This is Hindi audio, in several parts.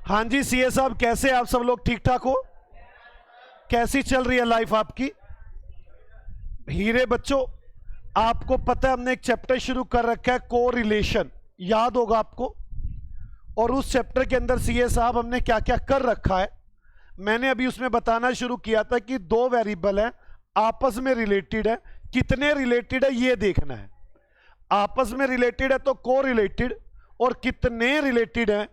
हाँ जी सीए साहब, कैसे आप सब लोग? ठीक ठाक हो? कैसी चल रही है लाइफ आपकी? हीरे बच्चों, आपको पता है हमने एक चैप्टर शुरू कर रखा है को रिलेशन, याद होगा आपको। और उस चैप्टर के अंदर सीए साहब हमने क्या क्या कर रखा है, मैंने अभी उसमें बताना शुरू किया था कि दो वेरिएबल है, आपस में रिलेटेड है। कितने रिलेटेड है ये देखना है। आपस में रिलेटेड है तो को रिलेटेड, और कितने रिलेटेड है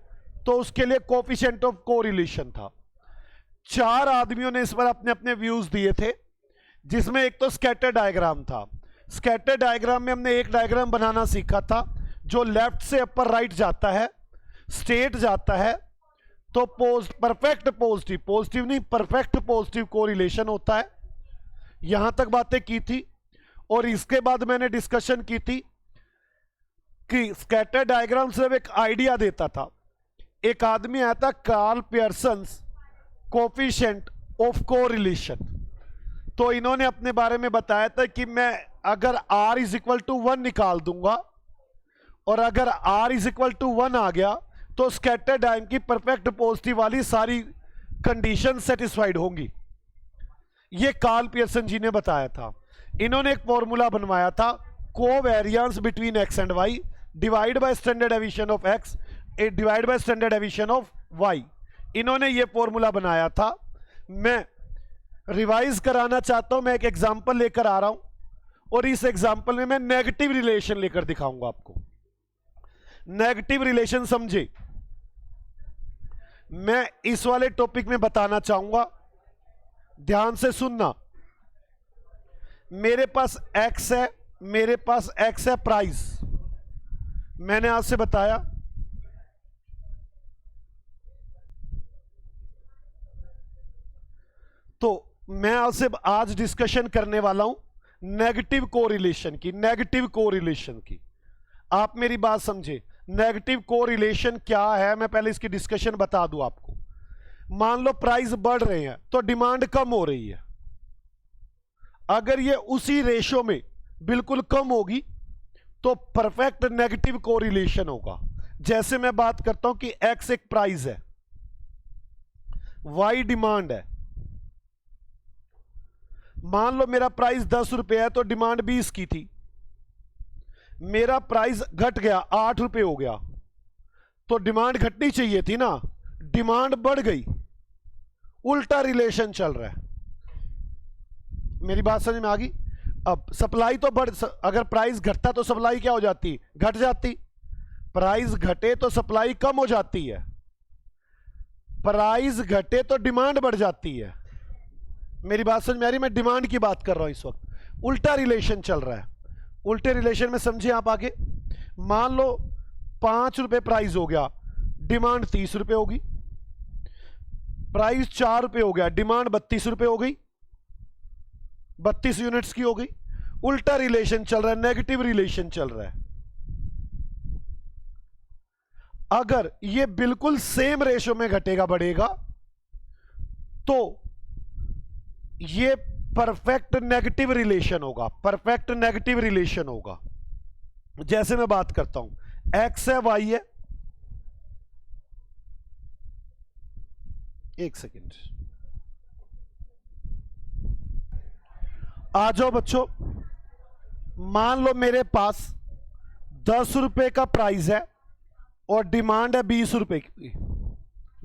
तो उसके लिए कोफिशिएंट ऑफ कोरिलेशन था। चार आदमियों ने इस पर अपने अपने व्यूज दिए थे, जिसमें एक तो स्कैटर डायग्राम था। स्कैटर डायग्राम में हमने एक डायग्राम बनाना सीखा था जो लेफ्ट से अपर राइट जाता है, स्ट्रेट जाता है, तो परफेक्ट पॉजिटिव, पॉजिटिव नहीं परफेक्ट पॉजिटिव कोरिलेशन होता है। यहां तक बातें की थी। और इसके बाद मैंने डिस्कशन की थी कि स्कैटर डायग्राम सिर्फ एक आइडिया देता था। एक आदमी आया था Karl Pearson's coefficient of correlation, तो इन्होंने अपने बारे में बताया था कि मैं अगर r इज इक्वल टू 1 निकाल दूंगा और अगर r इज इक्वल टू 1 आ गया तो स्कैटर डायग्राम की परफेक्ट पॉजिटिव वाली सारी कंडीशन सेटिस्फाइड होंगी। ये कार्ल पियर्सन जी ने बताया था। इन्होंने एक फॉर्मूला बनवाया था, covariance between x and y divide by standard deviation of x divide by standard deviation of y। इन्होंने ये फॉर्मूला बनाया था। मैं रिवाइज कराना चाहता हूं, मैं एक एग्जांपल लेकर आ रहा हूं और इस एग्जांपल में मैं नेगेटिव रिलेशन लेकर दिखाऊंगा आपको। नेगेटिव रिलेशन समझे, मैं इस वाले टॉपिक में बताना चाहूंगा, ध्यान से सुनना। मेरे पास x है, मेरे पास x है प्राइस। मैंने आपसे बताया तो मैं आपसे आज डिस्कशन करने वाला हूं नेगेटिव कोरिलेशन की। नेगेटिव कोरिलेशन की आप मेरी बात समझे, नेगेटिव कोरिलेशन क्या है मैं पहले इसकी डिस्कशन बता दूं आपको। मान लो प्राइस बढ़ रहे हैं तो डिमांड कम हो रही है। अगर ये उसी रेशो में बिल्कुल कम होगी तो परफेक्ट नेगेटिव कोरिलेशन होगा। जैसे मैं बात करता हूं कि x एक प्राइस है, y डिमांड है। मान लो मेरा प्राइस 10 रुपए है तो डिमांड 20 की थी, मेरा प्राइस घट गया 8 रुपए हो गया, तो डिमांड घटनी चाहिए थी ना, डिमांड बढ़ गई, उल्टा रिलेशन चल रहा है। मेरी बात समझ में आ गई? अब सप्लाई तो अगर प्राइस घटता तो सप्लाई क्या हो जाती? घट जाती। प्राइस घटे तो सप्लाई कम हो जाती है, प्राइस घटे तो डिमांड बढ़ जाती है। मेरी बात समझ में आ रही? मैं डिमांड की बात कर रहा हूं इस वक्त। उल्टा रिलेशन चल रहा है। उल्टे रिलेशन में समझे आप आगे। मान लो 5 रुपए प्राइस हो गया, डिमांड 30 रुपए होगी। प्राइस 4 रुपए हो गया, डिमांड 32 रुपए हो गई, 32 यूनिट्स की हो गई। उल्टा रिलेशन चल रहा है, नेगेटिव रिलेशन चल रहा है। अगर ये बिल्कुल सेम रेशो में घटेगा बढ़ेगा तो ये परफेक्ट नेगेटिव रिलेशन होगा। परफेक्ट नेगेटिव रिलेशन होगा। जैसे मैं बात करता हूं x है y है, एक सेकेंड आ जाओ बच्चों। मान लो मेरे पास 10 रुपए का प्राइस है और डिमांड है 20 रुपए की,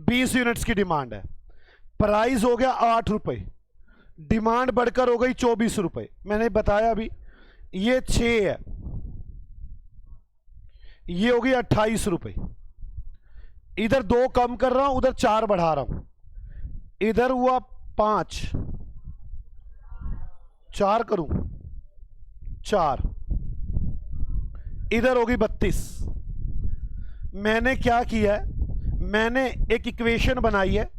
20 यूनिट्स की डिमांड है। प्राइस हो गया 8 रुपए, डिमांड बढ़कर हो गई 24 रुपए। मैंने बताया अभी ये 6 है, ये हो गई 28 रुपए। इधर 2 कम कर रहा हूं, उधर 4 बढ़ा रहा हूं। इधर हुआ 5, 4 करूं 4, इधर होगी 32। मैंने क्या किया है, मैंने एक इक्वेशन बनाई है।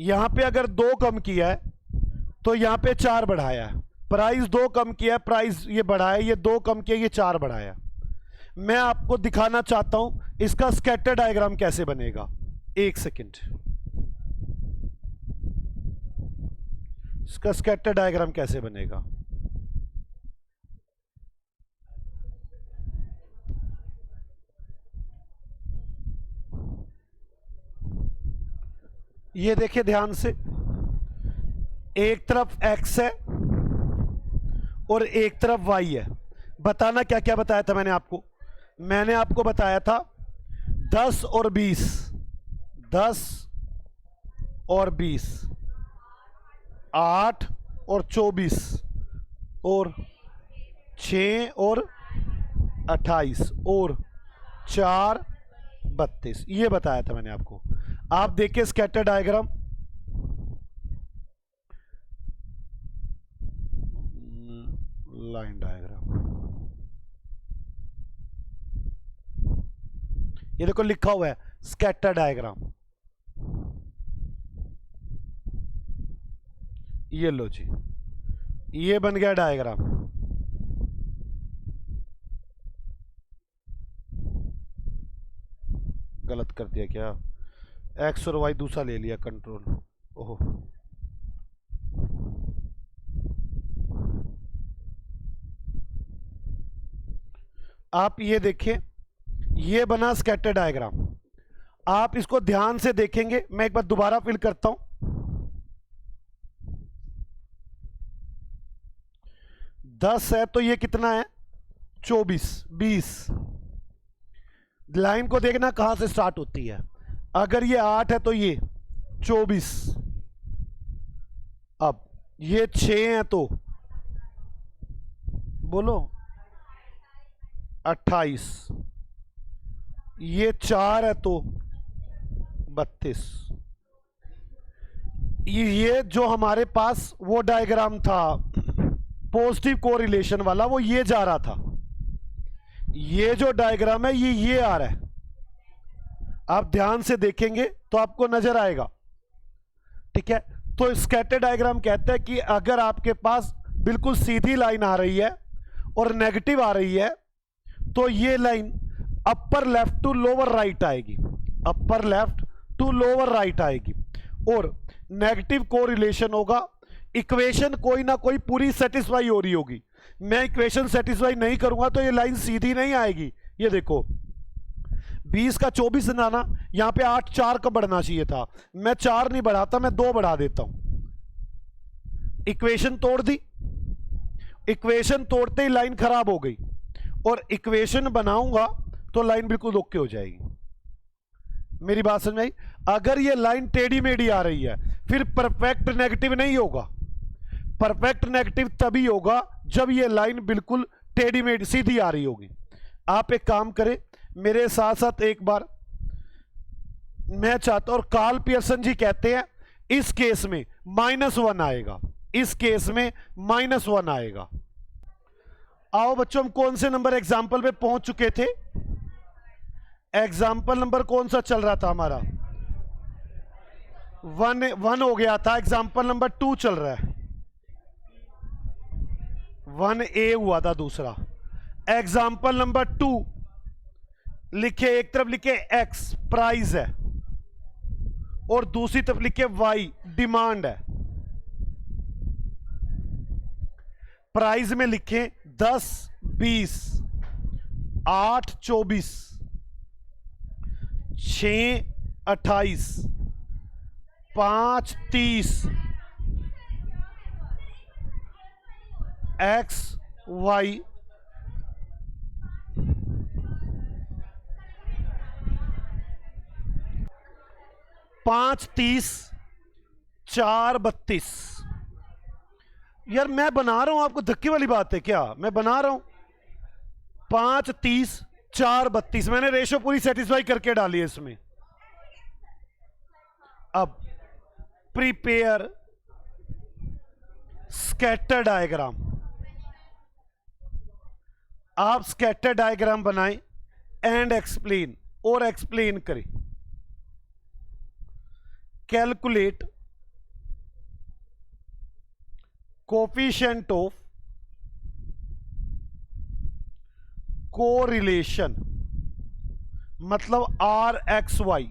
यहां पे अगर 2 कम किया है तो यहां पे 4 बढ़ाया है। प्राइस 2 कम किया है, प्राइस ये बढ़ाया, ये 2 कम किया, ये 4 बढ़ाया। मैं आपको दिखाना चाहता हूं इसका स्कैटर डायग्राम कैसे बनेगा। एक सेकंड, इसका स्कैटर डायग्राम कैसे बनेगा। ये देखिए ध्यान से, एक तरफ x है और एक तरफ y है। बताना क्या क्या बताया था मैंने आपको। मैंने आपको बताया था 10 और 20, 10 और 20, 8 और 24 और 6 और 28 और 4 32, ये बताया था मैंने आपको। आप देखिए स्कैटर डायग्राम, लाइन डायग्राम, ये देखो लिखा हुआ है स्कैटर डायग्राम। ये लो जी, ये बन गया डायग्राम। गलत कर दिया क्या? एक्स और वाई दूसरा ले लिया कंट्रोल। ओहो, आप ये देखें, ये बना स्कैटर डायग्राम। आप इसको ध्यान से देखेंगे, मैं एक बार दोबारा फिल करता हूं। 10 है तो ये कितना है? 24, 20। लाइन को देखना कहां से स्टार्ट होती है। अगर ये 8 है तो ये 24। अब ये 6 है तो बोलो 28। ये 4 है तो 32। ये जो हमारे पास वो डायग्राम था पॉजिटिव कोरिलेशन वाला, वो ये जा रहा था। ये जो डायग्राम है ये आ रहा है। आप ध्यान से देखेंगे तो आपको नजर आएगा। ठीक है, तो स्कैटर डायग्राम कहता है कि अगर आपके पास बिल्कुल सीधी लाइन आ रही है और नेगेटिव आ रही है तो ये line upper left to lower right आएगी, upper left to lower right आएगी और नेगेटिव कोरिलेशन होगा। इक्वेशन कोई ना कोई पूरी सेटिस्फाई हो रही होगी। मैं इक्वेशन सेटिस्फाई नहीं करूंगा तो ये लाइन सीधी नहीं आएगी। ये देखो 20 का 24 बनाना, यहां पे 8 4 का बढ़ना चाहिए था, मैं 4 नहीं बढ़ाता, मैं 2 बढ़ा देता हूं। इक्वेशन तोड़ दी, इक्वेशन तोड़ते ही लाइन खराब हो गई और इक्वेशन बनाऊंगा तो लाइन बिल्कुल ओके हो जाएगी। मेरी बात समझ आई? अगर ये लाइन टेढ़ी मेढ़ी आ रही है फिर परफेक्ट नेगेटिव नहीं होगा। परफेक्ट नेगेटिव तभी होगा जब ये लाइन बिल्कुल टेढ़ी मेढ़ी सीधी आ रही होगी। आप एक काम करें मेरे साथ साथ एक बार, मैं चाहता हूं, और कार्ल पियर्सन जी कहते हैं इस केस में -1 आएगा, इस केस में -1 आएगा। आओ बच्चों, हम कौन से नंबर एग्जाम्पल पे पहुंच चुके थे? एग्जाम्पल नंबर कौन सा चल रहा था हमारा? 1 हो गया था। एग्जाम्पल नंबर 2 चल रहा है। 1A हुआ था दूसरा। एग्जाम्पल नंबर 2 लिखे, एक तरफ लिखे X प्राइस है और दूसरी तरफ लिखे Y डिमांड है। प्राइस में लिखे 10 20, 8 24, 6 28, 5 30, X Y 5 30, 4 32। यार मैं बना रहा हूं, आपको धक्के वाली बात है क्या? मैं बना रहा हूं 5 30, 4 32। मैंने रेशो पूरी सेटिस्फाई करके डाली है इसमें। अब प्रिपेयर स्कैटर डायग्राम। आप स्कैटर डायग्राम बनाएं एंड एक्सप्लेन, और एक्सप्लेन करें। कैलकुलेट कोफिशिएंट ऑफ कोरिलेशन, मतलब RXY।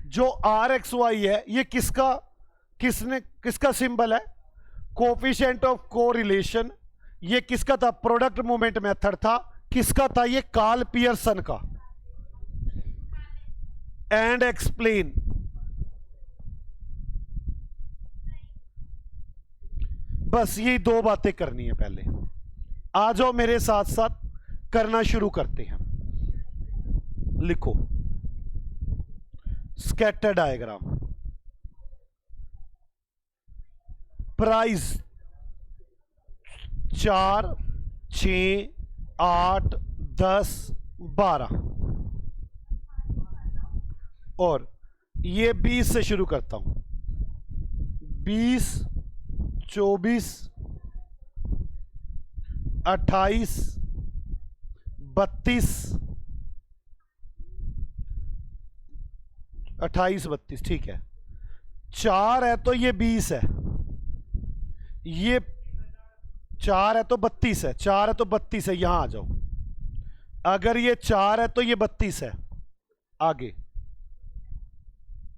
जो RXY है ये किसका सिंबल है? Coefficient of correlation. ये किसका था? प्रोडक्ट मूवमेंट मेथड था। किसका था? ये कार्ल पियर्सन का। एंड एक्सप्लेन बस ये दो बातें करनी है। पहले आ जाओ मेरे साथ साथ, करना शुरू करते हैं। लिखो स्कैटर डायग्राम। प्राइस 4, 6, 8, 10, 12 और ये 20 से शुरू करता हूं। 20, 24, 28, 32, 28, 32 ठीक है। 4 है तो ये 20 है, ये 4 है तो 32 है, 4 है तो 32 है। यहां आ जाओ। अगर ये 4 है तो ये 32 है। आगे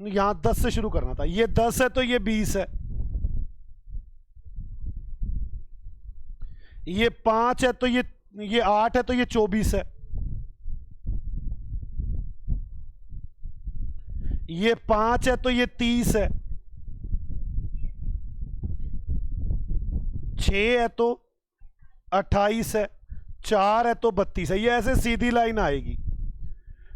यहां 10 से शुरू करना था। ये 10 है तो ये 20 है। ये 5 है तो ये 8 है तो ये 24 है। ये 5 है तो ये 30 है। 6 है तो 28 है। 4 है तो 32 है। ये ऐसे सीधी लाइन आएगी।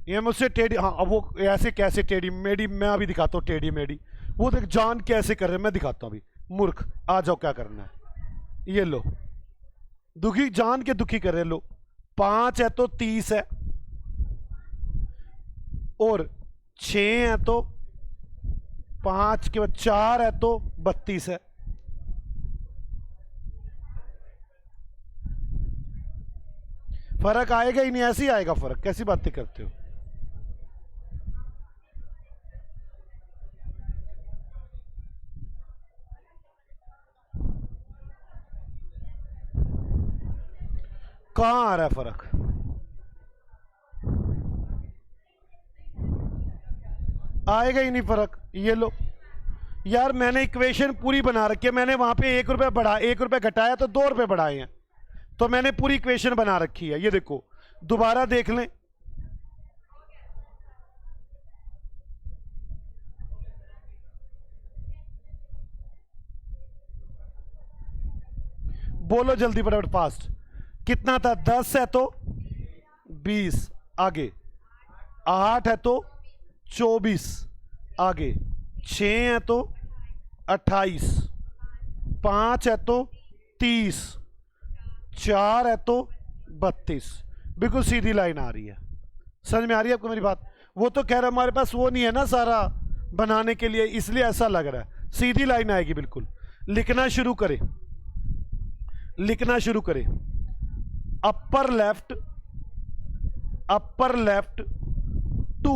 ये मुझसे टेढ़ी, हाँ अब वो ऐसे कैसे टेढ़ी मेढ़ी, मैं अभी दिखाता हूँ टेढ़ी मेढ़ी। वो देख जान कैसे कर रहे हैं, मैं दिखाता हूँ अभी। मूर्ख, आ जाओ क्या करना है। ये लो, दुखी जान के दुखी कर रहे। लो 5 है तो 30 है और 6 है तो 5 के बाद 4 है तो 32 है। फर्क आएगा ही नहीं, ऐसे ही आएगा फर्क। कैसी बातें करते हो। कहां आ रहा है फर्क। आएगा ही नहीं फर्क। ये लो यार, मैंने इक्वेशन पूरी बना रखी है। मैंने वहां पे 1 रुपया बढ़ा, 1 रुपया घटाया तो 2 रुपये बढ़ाए हैं। तो मैंने पूरी इक्वेशन बना रखी है। ये देखो, दोबारा देख लें। बोलो जल्दी फटाफट फास्ट। कितना था? 10 है तो 20। आगे 8 है तो 24। आगे 6 है तो 28। 5 है तो 30। 4 है तो 32। बिल्कुल सीधी लाइन आ रही है। समझ में आ रही है आपको मेरी बात? वो तो कह रहा हमारे पास वो नहीं है ना सारा बनाने के लिए, इसलिए ऐसा लग रहा है। सीधी लाइन आएगी बिल्कुल। लिखना शुरू करें, लिखना शुरू करें। Upper left to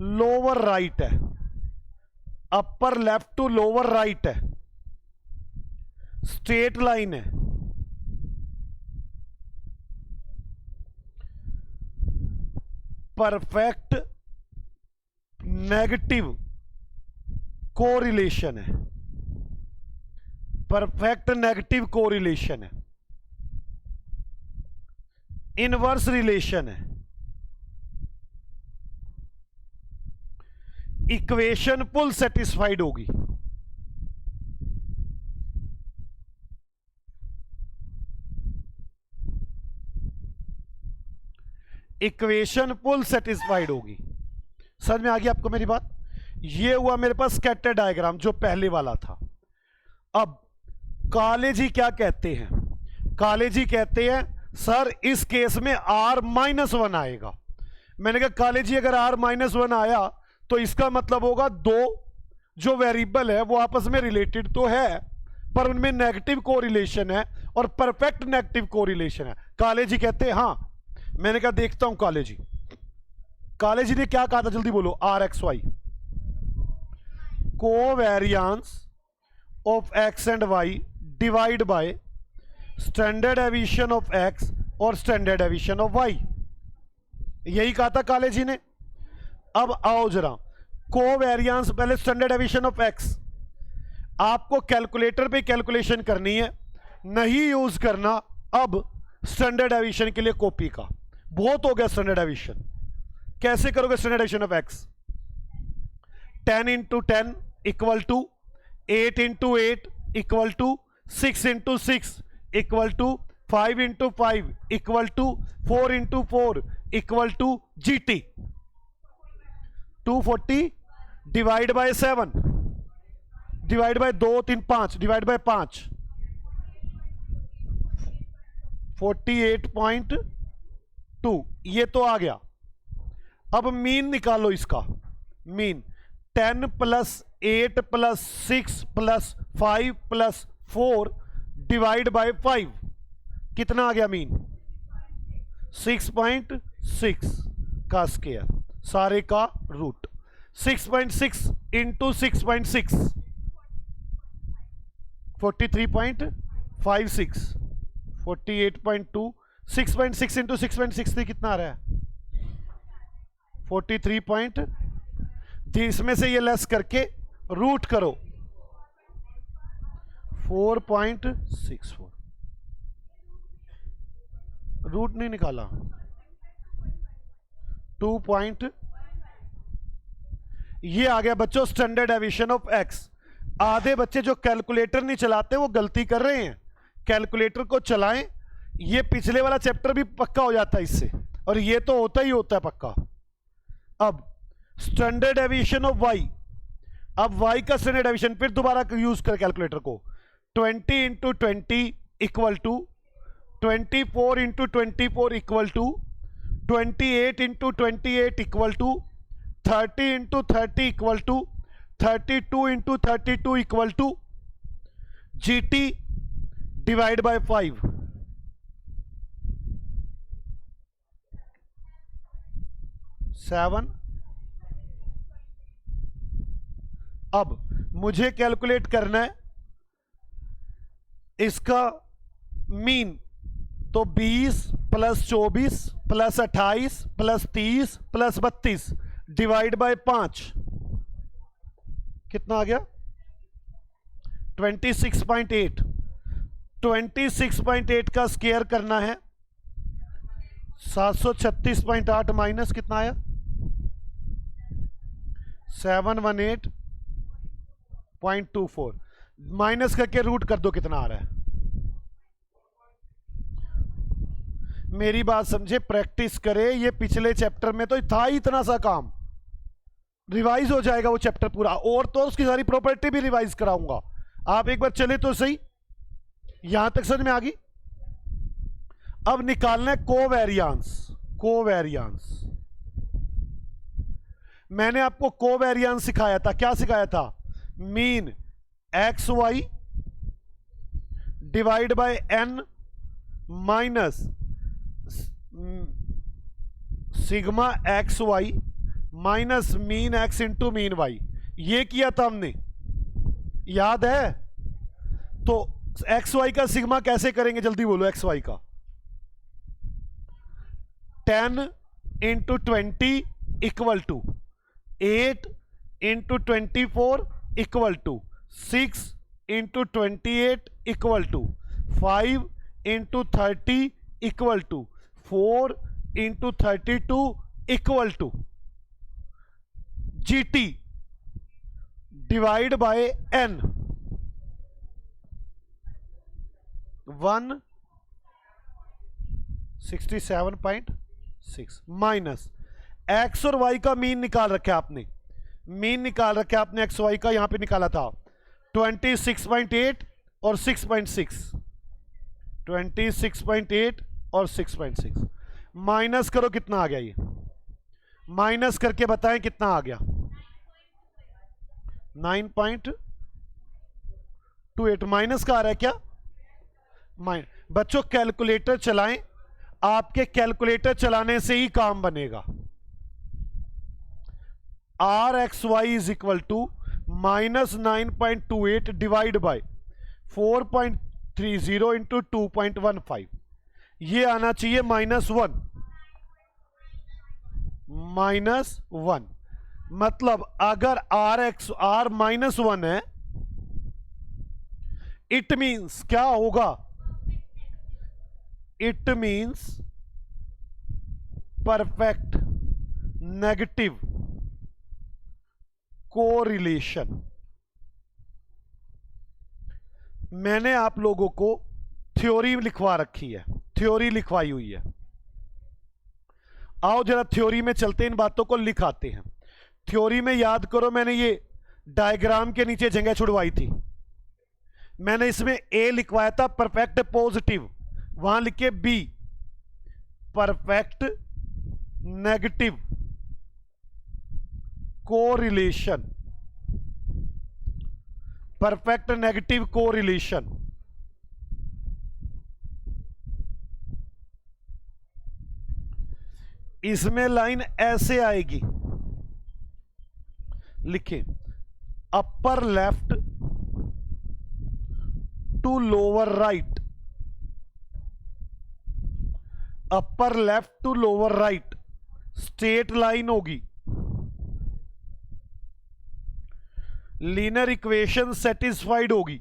lower right है। Upper left to lower right है। स्ट्रेट लाइन है। परफेक्ट नेगेटिव कोरिलेशन है। परफेक्ट नेगेटिव कोरिलेशन है। इनवर्स रिलेशन है। इक्वेशन फुल सेटिस्फाइड होगी। इक्वेशन फुल सेटिस्फाइड होगी। समझ में आ गई आपको मेरी बात? ये हुआ मेरे पास स्कैटर डायग्राम जो पहले वाला था। अब काले जी क्या कहते हैं? काले जी कहते हैं सर इस केस में r-1 आएगा। मैंने कहा काले जी अगर r-1 आया तो इसका मतलब होगा दो जो वेरिएबल है वो आपस में रिलेटेड तो है पर उनमें नेगेटिव कोरिलेशन है और परफेक्ट नेगेटिव कोरिलेशन है। काले जी कहते हैं हाँ। मैंने कहा देखता हूं काले जी। काले जी ने क्या कहा था जल्दी बोलो। RXY covariance of x and y divide by standard deviation of x और स्टैंडर्ड डेविएशन ऑफ y। यही कहा था काले जी ने। अब आओ जरा, कोवेरियंस पहले स्टैंडर्ड डेविएशन ऑफ x आपको कैलकुलेटर पे कैलकुलेशन करनी है, नहीं यूज करना अब स्टैंडर्ड डेविएशन के लिए कॉपी का। बहुत हो गया स्टैंडर्ड डेविएशन। कैसे करोगे standard deviation of x? 10 × 10 equal to 8 × 8 equal to 6 into 6 equal to 5 into 5 equal to 4 into 4 equal to GT 240 divide by 7 divide by 2 3 5 divide by 5 48.2 ये तो आ गया। अब मीन निकालो इसका। Mean 10 plus 8 plus 6 plus 5 plus 4 divide by 5 कितना आ गया मीन? 6.6 का स्क्वायर सारे का रूट 6.6 इंटू 6.6 43.56 48.2 6.6 इंटू 6.6 थी कितना आ रहा है? 43. इसमें से ये लेस करके रूट करो 4.64 रूट नहीं निकाला 2. ये आ गया बच्चों स्टैंडर्ड डेविएशन ऑफ एक्स। आधे बच्चे जो कैलकुलेटर नहीं चलाते वो गलती कर रहे हैं। कैलकुलेटर को चलाएं, ये पिछले वाला चैप्टर भी पक्का हो जाता है इससे, और ये तो होता ही होता है पक्का। अब स्टैंडर्ड डेविएशन ऑफ वाई, अब वाई का स्टैंडर्ड डेविएशन फिर दोबारा यूज कर कैलकुलेटर को 20 into 20 equal to 24 into 24 equal to 28 into 28 equal to 30 into 30 equal to 32 into 32 equal to GT divide by 5 7। अब मुझे कैलकुलेट करना है इसका मीन, तो 20 plus 24 plus 28 plus 30 plus 32 divide by 5 कितना आ गया? 26.8। 26.8 का स्क्वायर करना है 736.8 माइनस कितना आया? 718.24 माइनस करके रूट कर दो कितना आ रहा है। मेरी बात समझे, प्रैक्टिस करे। ये पिछले चैप्टर में तो था ही इतना सा काम, रिवाइज हो जाएगा वो चैप्टर पूरा, और तो उसकी सारी प्रॉपर्टी भी रिवाइज कराऊंगा। आप एक बार चले तो सही, यहां तक समझ में आ गई। अब निकालना है कोवेरियांस। कोवेरियांस मैंने आपको कोवेरियांस सिखाया था। क्या सिखाया था? Mean x Y divide by N minus sigma x Y minus mean x into mean Y. ये किया था हमने, याद है? तो एक्स वाई का सिग्मा कैसे करेंगे, जल्दी बोलो। एक्स वाई का 10 into 20 equal to 8 into 24 equal to 6 into 28 equal to 5 into 30 equal to 4 into 32 equal to GT divide by N 167.6 minus X और वाई का मीन निकाल रखा है आपने। मीन निकाल रखा है आपने एक्स वाई का, यहां पे निकाला था 26.8 और 6.6 26.8 और 6.6 माइनस करो कितना आ गया? ये माइनस करके बताएं कितना आ गया? 9.28 माइनस का आ रहा है क्या? बच्चों कैलकुलेटर चलाएं, आपके कैलकुलेटर चलाने से ही काम बनेगा। R x Y is equal to minus 9.28 divide by 4.30 into 2.15, ये आना चाहिए -1। -1 मतलब अगर आर -1 है, इट मीन्स क्या होगा? It means perfect negative correlation. मैंने आप लोगों को थ्योरी लिखवा रखी है, थ्योरी लिखवाई हुई है। आओ जरा थ्योरी में चलते, इन बातों को लिख आते हैं। थ्योरी में याद करो, मैंने ये डायग्राम के नीचे जगह छुड़वाई थी। मैंने इसमें ए लिखवाया था परफेक्ट पॉजिटिव, वहां लिखे B perfect negative correlation, perfect negative correlation. इसमें लाइन ऐसे आएगी, लिखें upper left to lower right, upper left to lower right straight line होगी। लीनियर इक्वेशन सेटिस्फाइड होगी।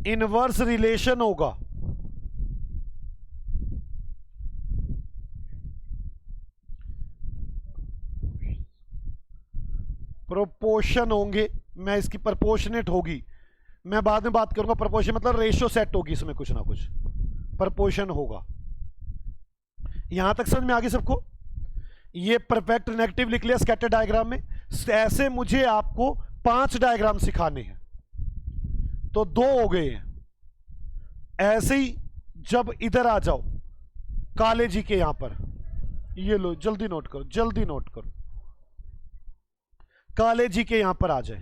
इनवर्स रिलेशन होगा। प्रोपोर्शन होंगे, मैं इसकी प्रोपोर्शनेट होगी, मैं बाद में बात करूंगा। प्रोपोर्शन मतलब रेशियो सेट होगी, इसमें कुछ ना कुछ प्रोपोर्शन होगा। यहां तक समझ में आ गई सबको? ये परफेक्ट नेगेटिव लिख लिया स्कैटर डायग्राम में। ऐसे मुझे आपको 5 डायग्राम सिखाने हैं, तो 2 हो गए हैं। ऐसे ही जब इधर आ जाओ काले जी के यहां पर, ये लो जल्दी नोट करो, जल्दी नोट करो, काले जी के यहां पर आ जाए।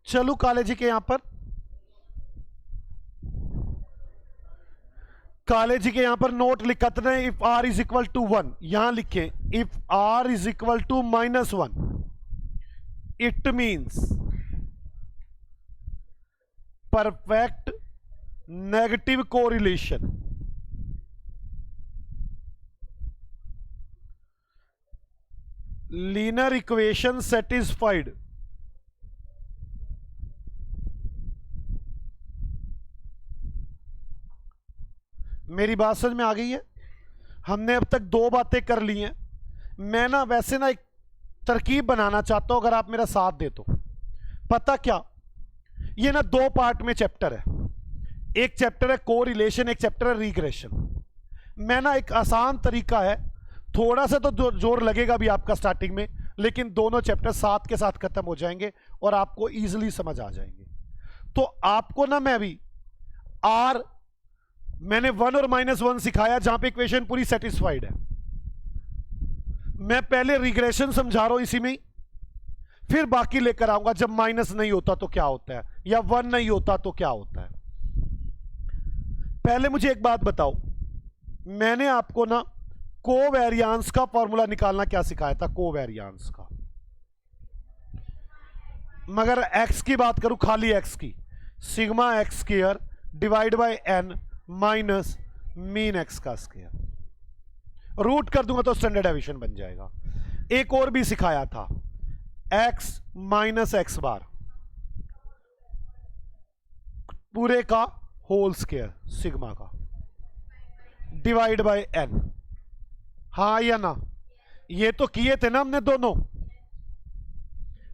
चलो काले जी के यहां पर, काले जी के यहां पर नोट लिखा था, if R is equal to 1, यहां लिखे if R is equal to -1, it means perfect negative correlation. Linear equation satisfied. मेरी बात समझ में आ गई है? हमने अब तक 2 बातें कर ली हैं। मैं ना वैसे ना एक तरकीब बनाना चाहता हूं, अगर आप मेरा साथ दे तो। पता क्या, ये ना 2 पार्ट में चैप्टर है। एक चैप्टर है कोरिलेशन, एक चैप्टर है रिग्रेशन। मैं ना एक आसान तरीका है, थोड़ा सा तो जोर लगेगा भी आपका स्टार्टिंग में, लेकिन दोनों चैप्टर साथ के साथ खत्म हो जाएंगे और आपको इजीली समझ आ जाएंगे। तो आपको ना मैं अभी आर, मैंने 1 और -1 सिखाया जहां पे इक्वेशन पूरी सेटिस्फाइड है। मैं पहले रिग्रेशन समझा रहा हूं इसी में ही, फिर बाकी लेकर आऊंगा जब माइनस नहीं होता तो क्या होता है, या 1 नहीं होता तो क्या होता है। पहले मुझे एक बात बताओ, मैंने आपको ना कोवेरियांस का फॉर्मूला निकालना क्या सिखाया था? कोवेरियांस का, मगर एक्स की बात करूं, खाली एक्स की, sigma X square divide by N minus mean x का स्क्वायर। रूट कर दूंगा तो स्टैंडर्ड डेविएशन बन जाएगा। एक और भी सिखाया था, एक्स माइनस एक्स बार पूरे का होल स्क्वायर सिग्मा का डिवाइड बाय एन। हाँ या ना? ये तो किए थे ना हमने दोनों।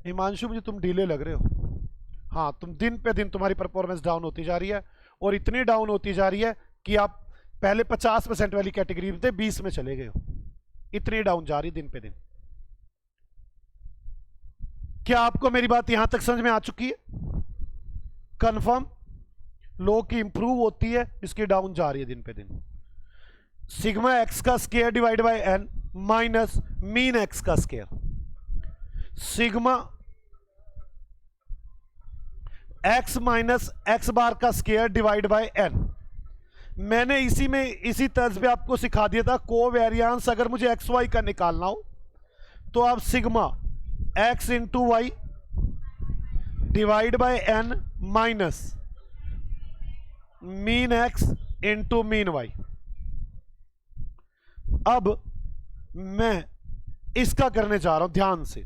हिमांशु मुझे तुम ढीले लग रहे हो। हाँ, तुम दिन पे दिन तुम्हारी परफॉर्मेंस डाउन होती जा रही है, और इतनी डाउन होती जा रही है कि आप पहले 50% वाली कैटेगरी में थे, 20 में चले गए हो। इतनी डाउन जा रही दिन पे दिन। क्या आपको मेरी बात यहां तक समझ में आ चुकी है? कंफर्म? लोग की इंप्रूव होती है, इसकी डाउन जा रही है दिन पे दिन। सिग्मा एक्स का square divide by N minus mean x का square. Sigma X minus x bar का स्क्वायर डिवाइड बाय एन। मैंने इसी में इसी तर्ज पे आपको सिखा दिया था, कोवेरियांस अगर मुझे एक्स वाई का निकालना हो तो आप sigma x into Y divide by N minus mean x into mean Y. अब मैं इसका करने जा रहा हूं ध्यान से।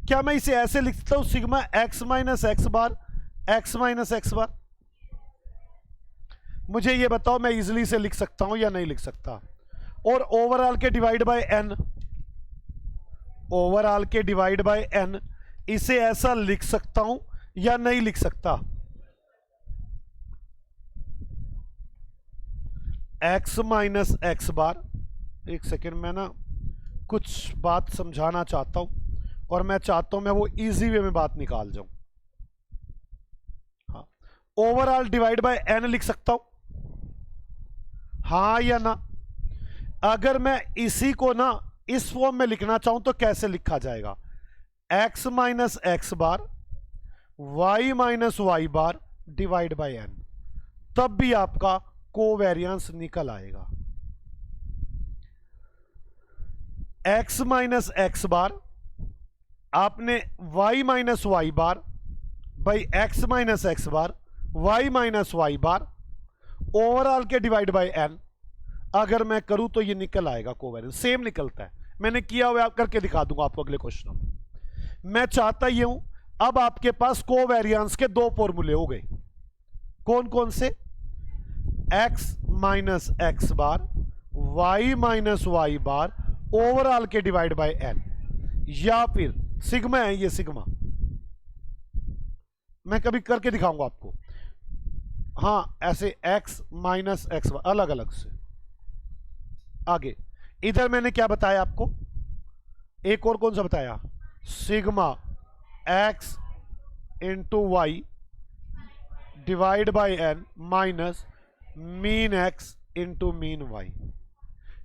क्या मैं इसे ऐसे लिख सकता हूं, सिग्मा एक्स माइनस एक्स बार एक्स माइनस एक्स बार? मुझे ये बताओ, मैं इजिली से लिख सकता हूं या नहीं लिख सकता? और ओवरऑल के डिवाइड बाय एन, ओवरऑल के डिवाइड बाय एन, इसे ऐसा लिख सकता हूं या नहीं लिख सकता? एक्स माइनस एक्स बार, एक सेकेंड, मैं ना कुछ बात समझाना चाहता हूं और मैं चाहता हूं मैं वो इजी वे में बात निकाल जाऊं। हाँ, ओवरऑल डिवाइड बाय एन लिख सकता हूं, हाँ या ना? अगर मैं इसी को ना इस फॉर्म में लिखना चाहूं तो कैसे लिखा जाएगा? X minus x bar Y minus Y bar divide by N, तब भी आपका कोवेरियंस निकल आएगा। एक्स माइनस एक्स बार आपने Y minus Y bar by X minus x bar Y minus Y bar overall के डिवाइड बाय एन, अगर मैं करूं तो ये निकल आएगा कोवेरियंस, सेम निकलता है। मैंने किया हुआ करके दिखा दूंगा आपको अगले क्वेश्चन में। मैं चाहता ये हूं, अब आपके पास कोवेरियंस के दो फॉर्मूले हो गए, कौन कौन से? X minus x bar Y minus Y bar overall के डिवाइड बाय एन, या फिर सिग्मा है ये सिग्मा, मैं कभी करके दिखाऊंगा आपको। हाँ, ऐसे एक्स माइनस एक्स अलग अलग से। आगे इधर मैंने क्या बताया आपको, एक और कौन सा बताया? Sigma x into Y divide by N minus mean x into mean Y.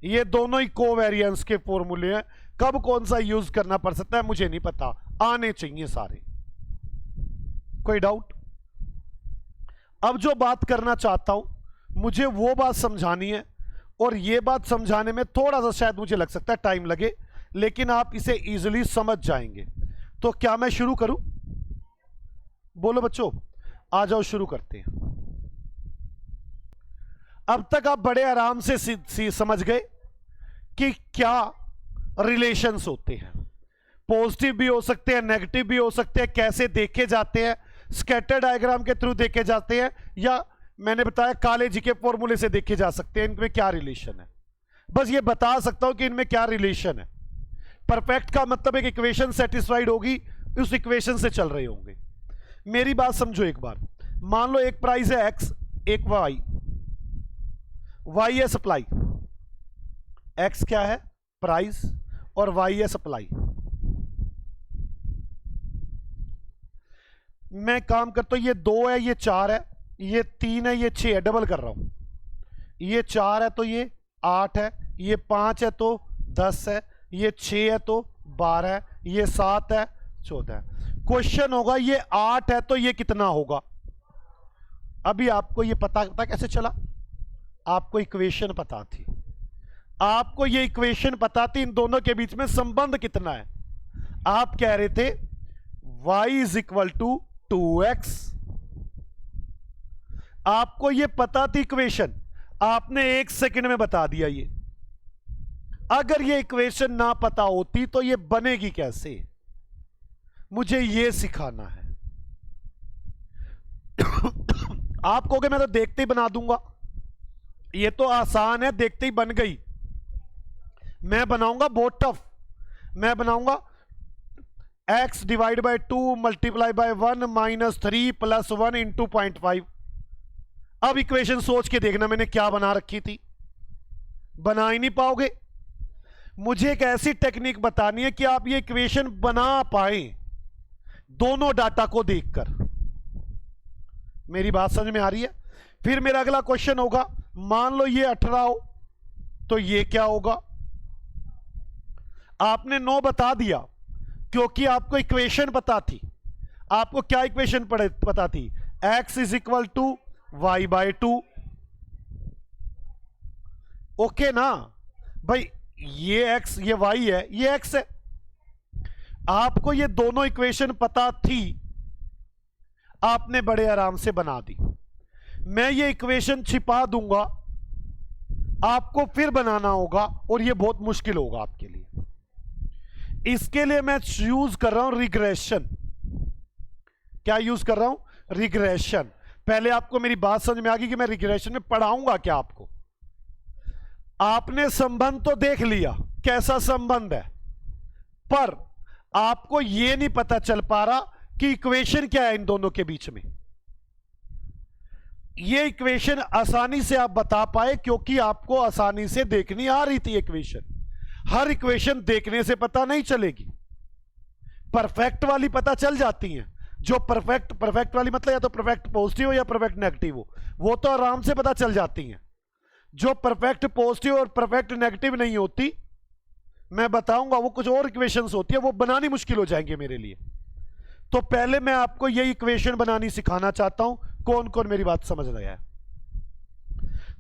ये दोनों ही कोवेरियंस के फॉर्मूले हैं। कब कौन सा यूज करना पड़ सकता है मुझे नहीं पता, आने चाहिए सारे। कोई डाउट? अब जो बात करना चाहता हूं मुझे वो बात समझानी है, और ये बात समझाने में थोड़ा सा शायद मुझे लग सकता है टाइम लगे, लेकिन आप इसे इजीली समझ जाएंगे। तो क्या मैं शुरू करूं? बोलो बच्चों, आ जाओ शुरू करते हैं। अब तक आप बड़े आराम से समझ गए कि क्या रिलेशंस होते हैं। पॉजिटिव भी हो सकते हैं, नेगेटिव भी हो सकते हैं, कैसे देखे जाते हैं, स्कैटर डायग्राम के थ्रू देखे जाते हैं, या मैंने बताया काले जी के फॉर्मूले से देखे जा सकते हैं। इनमें क्या रिलेशन है, बस ये बता सकता हूं कि इनमें क्या रिलेशन है। परफेक्ट का मतलब एक इक्वेशन सेटिस्फाइड होगी, उस इक्वेशन से चल रहे होंगे। मेरी बात समझो एक बार। मान लो एक प्राइस है एक्स, एक वाई, वाई है सप्लाई, एक्स क्या है? प्राइस, और वाई है सप्लाई। मैं काम करता हूं, ये 2 है, ये 4 है, ये 3 है, ये 6 है, डबल कर रहा हूं। ये 4 है तो ये 8 है, ये 5 है तो 10 है, ये 6 है तो 12 है, ये 7 है 14 है। क्वेश्चन होगा ये 8 है तो ये कितना होगा? अभी आपको ये पता कैसे चला? आपको इक्वेशन पता थी, आपको ये इक्वेशन पता थी, इन दोनों के बीच में संबंध कितना है। आप कह रहे थे y is equal to 2x, आपको ये पता थी इक्वेशन, आपने 1 सेकंड में बता दिया ये। अगर ये इक्वेशन ना पता होती तो ये बनेगी कैसे? मुझे ये सिखाना है। आप कहोगे मैं तो देखते ही बना दूंगा, ये तो आसान है, देखते ही बन गई। मैं बनाऊंगा बहुत टफ, मैं बनाऊंगा x divide by 2 multiply by 1 minus 3 plus 1 into 0.5। अब इक्वेशन सोच के देखना मैंने क्या बना रखी थी, बना ही नहीं पाओगे। मुझे एक ऐसी टेक्निक बतानी है कि आप ये इक्वेशन बना पाए दोनों डाटा को देखकर। मेरी बात समझ में आ रही है? फिर मेरा अगला क्वेश्चन होगा, मान लो ये 18 हो तो ये क्या होगा? आपने 9 बता दिया क्योंकि आपको इक्वेशन पता थी। आपको क्या इक्वेशन पता थी? x is equal to Y by 2। Okay ना भाई, ये x ये y है, ये x है। आपको ये दोनों इक्वेशन पता थी, आपने बड़े आराम से बना दी। मैं ये इक्वेशन छिपा दूंगा, आपको फिर बनाना होगा और ये बहुत मुश्किल होगा आपके लिए। इसके लिए मैं यूज कर रहा हूं रिग्रेशन। क्या यूज कर रहा हूं? रिग्रेशन। पहले आपको मेरी बात समझ में आ गई कि मैं रिग्रेशन में पढ़ाऊंगा क्या आपको। आपने संबंध तो देख लिया कैसा संबंध है, पर आपको यह नहीं पता चल पा रहा कि इक्वेशन क्या है इन दोनों के बीच में। ये इक्वेशन आसानी से आप बता पाए क्योंकि आपको आसानी से देखनी आ रही थी इक्वेशन। हर इक्वेशन देखने से पता नहीं चलेगी, परफेक्ट वाली पता चल जाती है। जो परफेक्ट वाली मतलब या तो परफेक्ट पॉजिटिव हो या परफेक्ट नेगेटिव हो, वो तो आराम से पता चल जाती हैं। जो परफेक्ट पॉजिटिव और परफेक्ट नेगेटिव नहीं होती, मैं बताऊंगा वो कुछ और इक्वेशंस होती है, वो बनानी मुश्किल हो जाएंगे मेरे लिए। तो पहले मैं आपको ये इक्वेशन बनानी सिखाना चाहता हूं। कौन कौन मेरी बात समझ रहा है?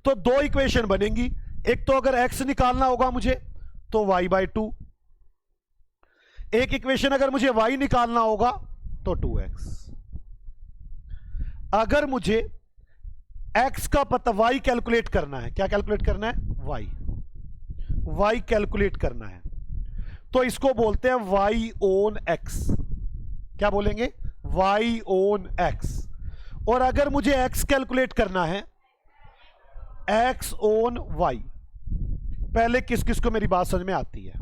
तो दो इक्वेशन बनेंगी। एक तो अगर x निकालना होगा मुझे तो y/2। एक इक्वेशन अगर मुझे y निकालना होगा तो 2x। अगर मुझे x का पता y कैलकुलेट करना है, क्या कैलकुलेट करना है? y कैलकुलेट करना है तो इसको बोलते हैं y on x। क्या बोलेंगे? y on x। और अगर मुझे x कैलकुलेट करना है x on y। पहले किस किस को मेरी बात समझ में आती है?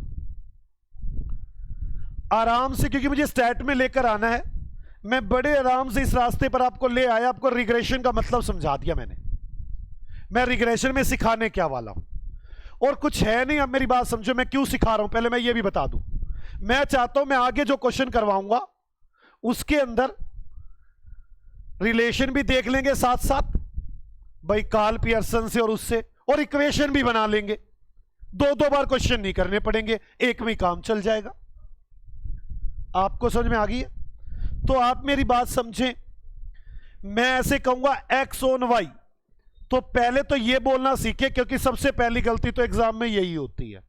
आराम से, क्योंकि मुझे स्टैट में लेकर आना है, मैं बड़े आराम से इस रास्ते पर आपको ले आया। आपको रिग्रेशन का मतलब समझा दिया मैंने। मैं रिग्रेशन में सिखाने क्या वाला हूं और कुछ है नहीं। अब मेरी बात समझो मैं क्यों सिखा रहा हूं, पहले मैं ये भी बता दूं। मैं चाहता हूं मैं आगे जो क्वेश्चन करवाऊंगा उसके अंदर रिलेशन भी देख लेंगे साथ साथ, भाई कार्ल पियर्सन से और उससे, और इक्वेशन भी बना लेंगे। दो दो बार क्वेश्चन नहीं करने पड़ेंगे, एक में ही काम चल जाएगा। आपको समझ में आ गई है? तो आप मेरी बात समझें। मैं ऐसे कहूंगा x on y, तो पहले तो ये बोलना सीखे, क्योंकि सबसे पहली गलती तो एग्जाम में यही होती है।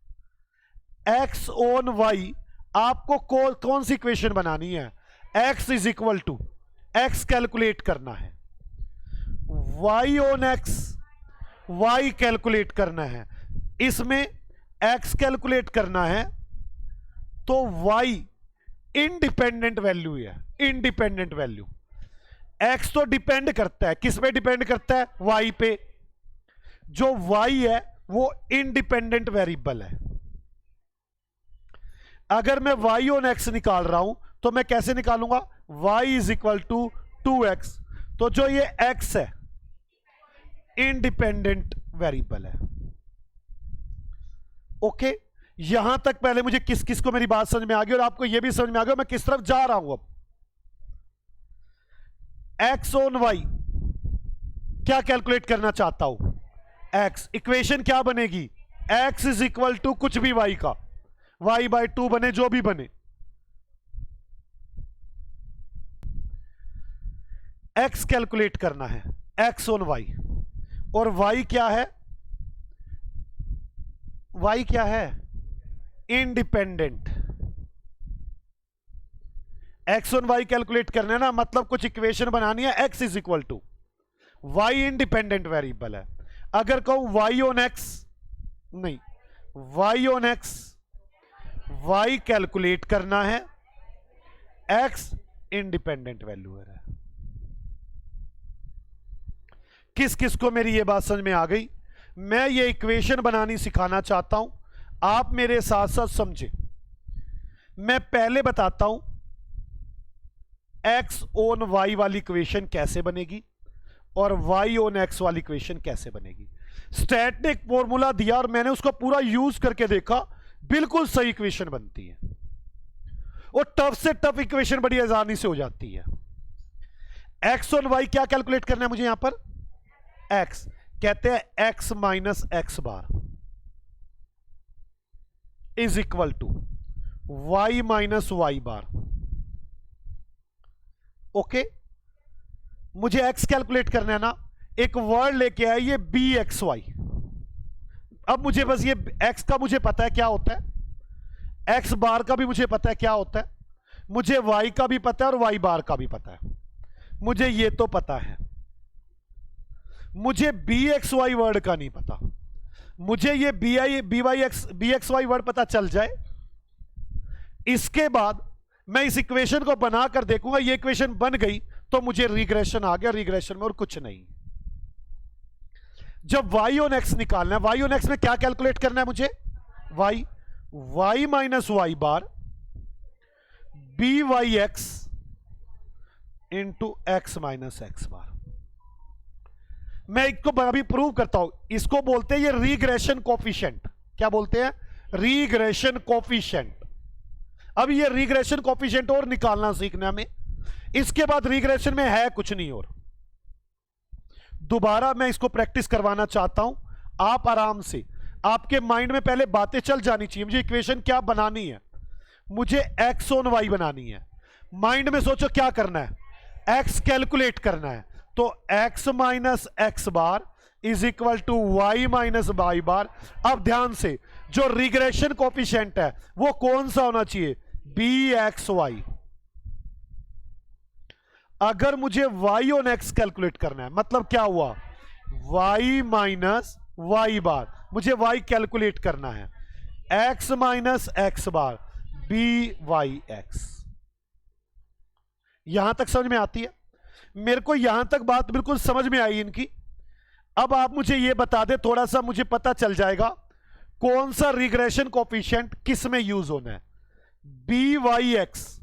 x on y आपको कौन सी इक्वेशन बनानी है? x is equal to x calculate करना है, y on x y calculate करना है। इसमें x कैलकुलेट करना है तो y इंडिपेंडेंट वैल्यू है। इंडिपेंडेंट वैल्यू, x तो डिपेंड करता है, किस पे डिपेंड करता है? y पे। जो y है वो इंडिपेंडेंट वेरिएबल है। अगर मैं y on x निकाल रहा हूं तो मैं कैसे निकालूंगा? y is equal to 2x। तो जो ये x है इंडिपेंडेंट वेरिएबल है। ओके, यहां तक पहले मुझे किस किस को मेरी बात समझ में आ गई और आपको यह भी समझ में आ गया मैं किस तरफ जा रहा हूं। अब x on y क्या कैलकुलेट करना चाहता हूं? x। इक्वेशन क्या बनेगी? x इज इक्वल टू कुछ भी y का, y/2 बने, जो भी बने। x कैलकुलेट करना है, x on y। और y क्या है? y क्या है? Independent. x on y calculate करना है ना, मतलब कुछ इक्वेशन बनानी है। x is equal to y independent variable है। अगर कहूं y on x, नहीं, y on x y calculate करना है, x इंडिपेंडेंट वैल्यू है। किस किस को मेरी ये बात समझ में आ गई? मैं ये इक्वेशन बनानी सिखाना चाहता हूं, आप मेरे साथ साथ समझें। मैं पहले बताता हूं x on y वाली इक्वेशन कैसे बनेगी और y on x वाली इक्वेशन कैसे बनेगी। स्टैट ने एक फॉर्मूला दिया और मैंने उसको पूरा यूज करके देखा, बिल्कुल सही इक्वेशन बनती है और टफ से टफ इक्वेशन बड़ी आसानी से हो जाती है। x on y क्या कैलकुलेट करना है मुझे यहां पर? x कहते हैं x minus x bar is equal to y minus Y bar. Okay, मुझे x कैलकुलेट करना है ना, एक वर्ड लेके आया ये bxy। अब मुझे बस ये x का मुझे पता है क्या होता है, x बार का भी मुझे पता है क्या होता है, मुझे y का भी पता है और y बार का भी पता है। मुझे ये तो पता है, मुझे bxy वर्ड का नहीं पता। मुझे ये bxy वर्ड पता चल जाए, इसके बाद मैं इस इक्वेशन को बनाकर देखूंगा, ये इक्वेशन बन गई तो मुझे रिग्रेशन आ गया, रिग्रेशन में और कुछ नहीं। जब y ऑन x निकालना है, y ऑन x में क्या कैलकुलेट करना है मुझे, y minus Y bar B Y x into x minus x bar. मैं इसको अभी प्रूव करता हूं, इसको बोलते हैं ये रिग्रेशन कोफिशिएंट। क्या बोलते हैं, रिग्रेशन कोफिशिएंट। अब ये रिग्रेशन कोफिशिएंट और निकालना सीखना में, इसके बाद रिग्रेशन में है कुछ नहीं और। दोबारा मैं इसको प्रैक्टिस करवाना चाहता हूं, आप आराम से, आपके माइंड में पहले बातें चल जानी चाहिए। मुझे इक्वेशन क्या बनानी है, मुझे x ऑन y बनानी है। माइंड में सोचो क्या करना है, x कैलकुलेट करना है, तो x minus x bar is equal to y minus Y bar. अब ध्यान से, जो रिग्रेशन कोफिशिएंट है वो कौन सा होना चाहिए, bxy। अगर मुझे y ऑन x कैलकुलेट करना है, मतलब क्या हुआ, y माइनस वाई बार, मुझे y कैलकुलेट करना है, x माइनस एक्स बार by(x). यहां तक समझ में आती है मेरे को, यहां तक बात बिल्कुल समझ में आई इनकी। अब आप मुझे यह बता दे, थोड़ा सा मुझे पता चल जाएगा कौन सा रिग्रेशन कोफिशिएंट किस में यूज होना है। by(x)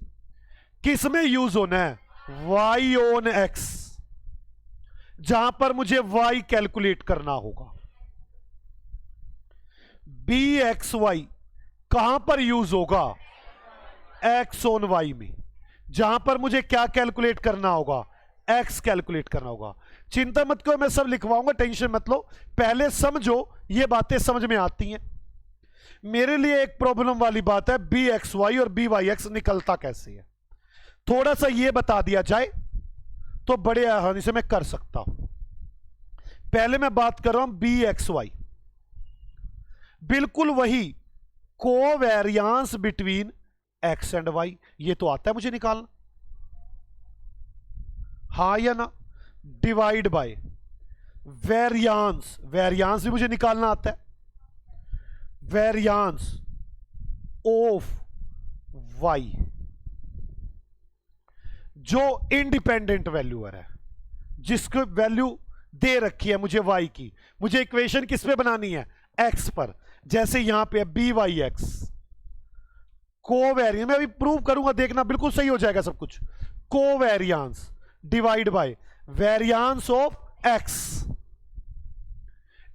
किस में यूज होना है, y ऑन x, जहां पर मुझे y कैलकुलेट करना होगा। bxy कहां पर यूज होगा, x ऑन y में, जहां पर मुझे क्या कैलकुलेट करना होगा, x कैलकुलेट करना होगा। चिंता मत करो, मैं सब लिखवाऊंगा, टेंशन मत लो, पहले समझो, ये बातें समझ में आती हैं। मेरे लिए एक प्रॉब्लम वाली बात है, bxy और by(x) निकलता कैसे है, थोड़ा सा ये बता दिया जाए तो बड़े आसानी से मैं कर सकता हूं। पहले मैं बात कर रहा हूं bxy, बिल्कुल वही कोवेरियांस बिटवीन x एंड y, ये तो आता है मुझे निकालना, हाँ या ना, डिवाइड बाय वेरियांस, वेरियांस भी मुझे निकालना आता है, वेरियांस ऑफ y, जो इंडिपेंडेंट वैल्यूअर है, जिसको वैल्यू दे रखी है मुझे y की, मुझे इक्वेशन किस पे बनानी है, x पर। जैसे यहां पे by(x) कोवेरियंस, मैं अभी प्रूव करूंगा, देखना बिल्कुल सही हो जाएगा सब कुछ। Covariance divide by variance of x,